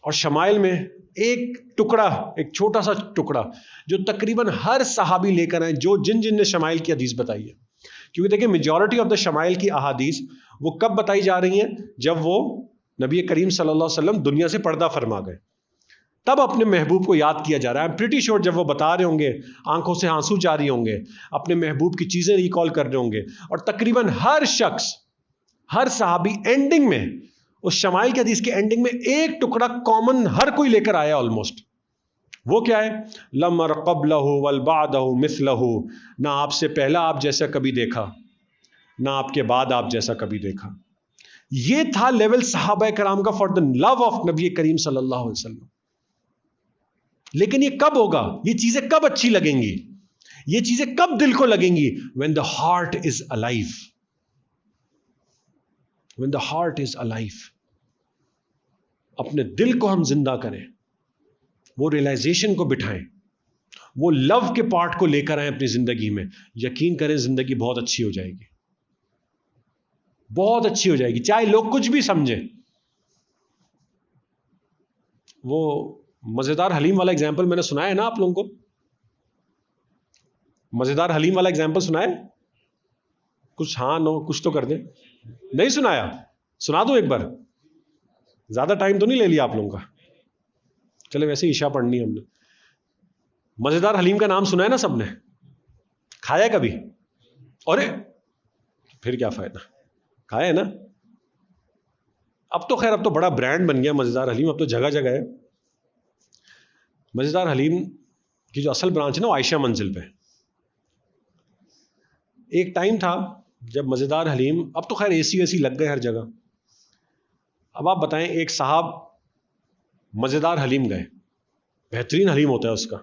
और शमाइल में एक टुकड़ा, एक छोटा सा टुकड़ा जो तकरीबन हर सहाबी लेकर आए, जो जिन ने शमाइल की हदीस बताई है। क्योंकि देखिए मेजॉरिटी ऑफ द शमाइल की अहादीस वो कब बताई जा रही हैं? जब वो नबी करीम सल्लल्लाहु अलैहि वसल्लम दुनिया से पर्दा फरमा गए, तब अपने महबूब को याद किया जा रहा है। आई एम प्रीटी श्योर जब वो बता रहे होंगे, आंखों से आंसू जारी होंगे, अपने महबूब की चीजें रिकॉल कर रहे होंगे। और तकरीबन हर शख्स, हर सहाबी एंडिंग में, उस शमाइल की हदीस के एंडिंग में एक टुकड़ा कॉमन हर कोई लेकर आया ऑलमोस्ट। वो क्या है? लमर क़ब्लहु वल बादहु मिस्लहु, ना आपसे पहला आप जैसा कभी देखा, ना आपके बाद आप जैसा कभी देखा। ये था लेवल सहाबा कराम का फॉर द लव ऑफ नबी करीम सल्लल्लाहु अलैहि वसल्लम। लेकिन ये कब होगा? ये चीजें कब अच्छी लगेंगी? ये चीजें कब दिल को लगेंगी? When the heart is alive, when the heart is alive. अपने दिल को हम जिंदा करें, वो रियलाइजेशन को बिठाएं, वो लव के पार्ट को लेकर आए अपनी जिंदगी में। यकीन करें जिंदगी बहुत अच्छी हो जाएगी, बहुत अच्छी हो जाएगी, चाहे लोग कुछ भी समझे। वो मजेदार हलीम वाला एग्जाम्पल मैंने सुनाया है ना आप लोगों को? मजेदार हलीम वाला एग्जाम्पल सुनाया? कुछ हाँ नो कुछ तो कर दे। नहीं सुनाया? सुना दो एक बार, ज्यादा टाइम तो नहीं ले लिया आप लोगों का। चले वैसे ईशा पढ़नी है हमने। मजेदार हलीम का नाम सुना है ना सबने? खाया कभी? अरे फिर क्या फायदा, खाया है ना? अब तो खैर अब तो बड़ा ब्रांड बन गया मजेदार हलीम, अब तो जगह जगह है। मजेदार हलीम की जो असल ब्रांच है ना, वो आयशा मंजिल पे। एक टाइम था जब मजेदार हलीम, अब तो खैर एसी वेसी लग गए हर जगह। अब आप बताएं, एक साहब मजेदार हलीम गए, बेहतरीन हलीम होता है उसका।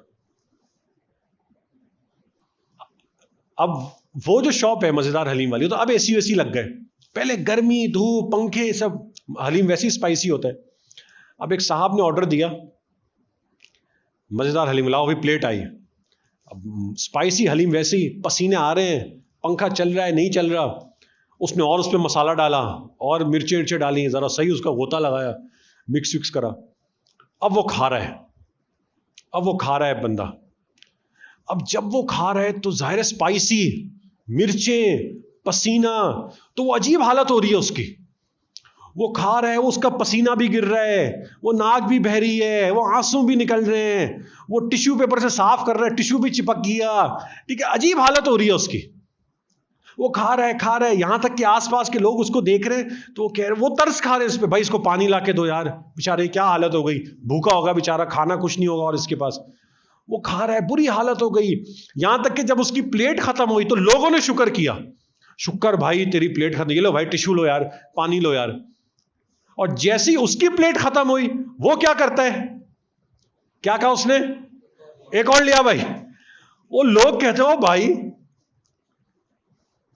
अब वो जो शॉप है मजेदार हलीम वाली, तो अब एसी वेसी लग गए। पहले गर्मी धूप पंखे सब, हलीम वैसे ही स्पाइसी होता है। अब एक साहब ने ऑर्डर दिया, मज़ेदार हलीम लाओ, अभी प्लेट आई। अब स्पाइसी हलीम, वैसे ही पसीने आ रहे हैं, पंखा चल रहा है नहीं चल रहा, उसने और उस पर मसाला डाला और मिर्चे डाली, ज़रा सही उसका गोता लगाया, मिक्स विक्स करा। अब वो खा रहा है बंदा। अब जब वो खा रहा है तो जाहिर है स्पाइसी, मिर्चें, पसीना, तो वो अजीब हालत हो रही है उसकी। वो खा रहा है, वो उसका पसीना भी गिर रहा है, वो नाक भी बह रही है, वो आंसू भी निकल रहे हैं, वो टिश्यू पेपर से साफ कर रहा है, टिश्यू भी चिपक गया, ठीक है, अजीब हालत हो रही है उसकी। वो खा रहा है, यहां तक कि आसपास के लोग उसको देख रहे हैं तो वो कह रहे, वो तरस खा रहे हैं इस पे, भाई इसको पानी ला के दो यार, बेचारे क्या हालत हो गई, भूखा होगा बेचारा, खाना कुछ नहीं होगा और इसके पास। वो खा रहा है, बुरी हालत हो गई। यहां तक कि जब उसकी प्लेट खत्म हुई तो लोगों ने शुक्र किया, शुक्र भाई तेरी प्लेट खत्म, ये लो भाई टिश्यू लो यार, पानी लो यार। और जैसी उसकी प्लेट खत्म हुई, वो क्या करता है, क्या कहा उसने, एक और लिया भाई। वो लोग कहते हो भाई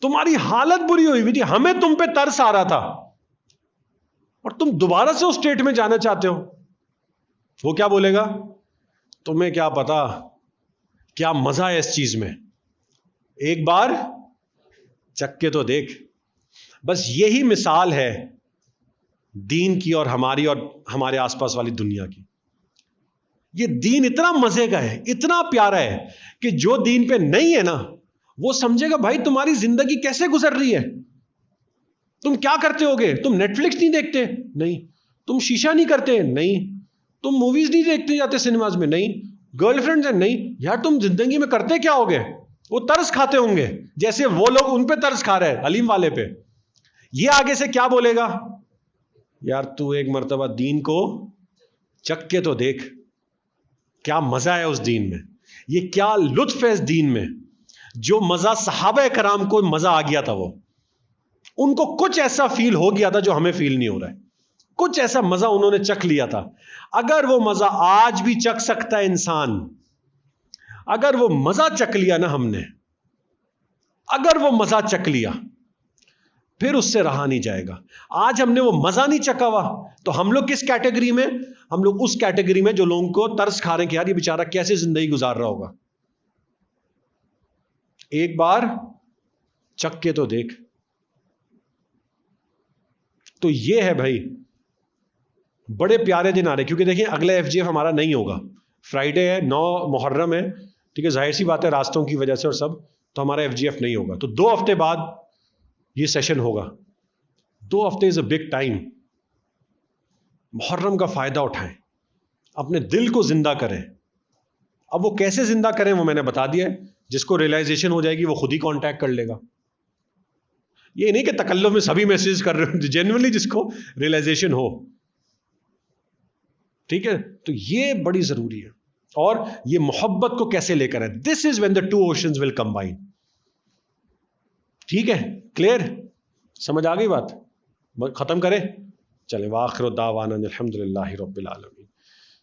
तुम्हारी हालत बुरी हुई हुई थी, हमें तुम पे तरस आ रहा था और तुम दोबारा से उस स्टेट में जाना चाहते हो। वो क्या बोलेगा, तुम्हें क्या पता क्या मजा है इस चीज में, एक बार चख के तो देख। बस यही मिसाल है दीन की और हमारी और हमारे आसपास वाली दुनिया की। ये दीन इतना मजे का है, इतना प्यारा है कि जो दीन पे नहीं है ना, वो समझेगा भाई तुम्हारी जिंदगी कैसे गुजर रही है, तुम क्या करते होगे, तुम नेटफ्लिक्स नहीं देखते, नहीं, तुम शीशा नहीं करते, नहीं, तुम मूवीज नहीं देखते जाते सिनेमाज में, नहीं, गर्लफ्रेंड्स है, नहीं, यार तुम जिंदगी में करते क्या होगे। वो तरस खाते होंगे जैसे वो लोग उन पे तरस खा रहे हैं, हलीम वाले पे। ये आगे से क्या बोलेगा, यार तू एक मर्तबा दीन को चख के तो देख, क्या मजा है उस दीन में, ये क्या लुत्फ है इस दीन में। जो मजा सहाबा कराम को मजा आ गया था, वो उनको कुछ ऐसा फील हो गया था जो हमें फील नहीं हो रहा है, कुछ ऐसा मजा उन्होंने चख लिया था। अगर वो मजा आज भी चख सकता है इंसान, अगर वो मजा चख लिया ना हमने, अगर वो मजा चख लिया फिर उससे रहा नहीं जाएगा। आज हमने वो मजा नहीं चखा हुआ तो हम लोग किस कैटेगरी में, हम लोग उस कैटेगरी में जो लोगों को तरस खा रहे हैं कि यार ये बेचारा कैसे जिंदगी गुजार रहा होगा। एक बार चख के तो देख। तो ये है भाई, बड़े प्यारे दिन आ रहे, क्योंकि देखिए अगला एफजीएफ हमारा नहीं होगा, फ्राइडे है, 9 मुहर्रम है, ठीक है, जाहिर सी बात है रास्तों की वजह से और सब, तो हमारा एफजीएफ नहीं होगा। तो 2 हफ्ते बाद ये सेशन होगा। 2 हफ्ते is a big time. Muharram का फायदा उठाएं, अपने दिल को जिंदा करें। अब वो कैसे जिंदा करें वो मैंने बता दिया है, जिसको रियलाइजेशन हो जाएगी वो खुद ही कांटेक्ट कर लेगा। ये नहीं कि तकल्लुफ में सभी मैसेज कर रहे हो, जेन्युइनली जिसको रियलाइजेशन हो, ठीक है। तो ये बड़ी जरूरी है। और ये मोहब्बत को कैसे लेकर है, this is when the two oceans will combine. ठीक है, क्लियर, समझ आ गई बात, खत्म करें, चले। वाखिर दावाना अल्हम्दुलिल्लाहि रब्बिल आलमीन।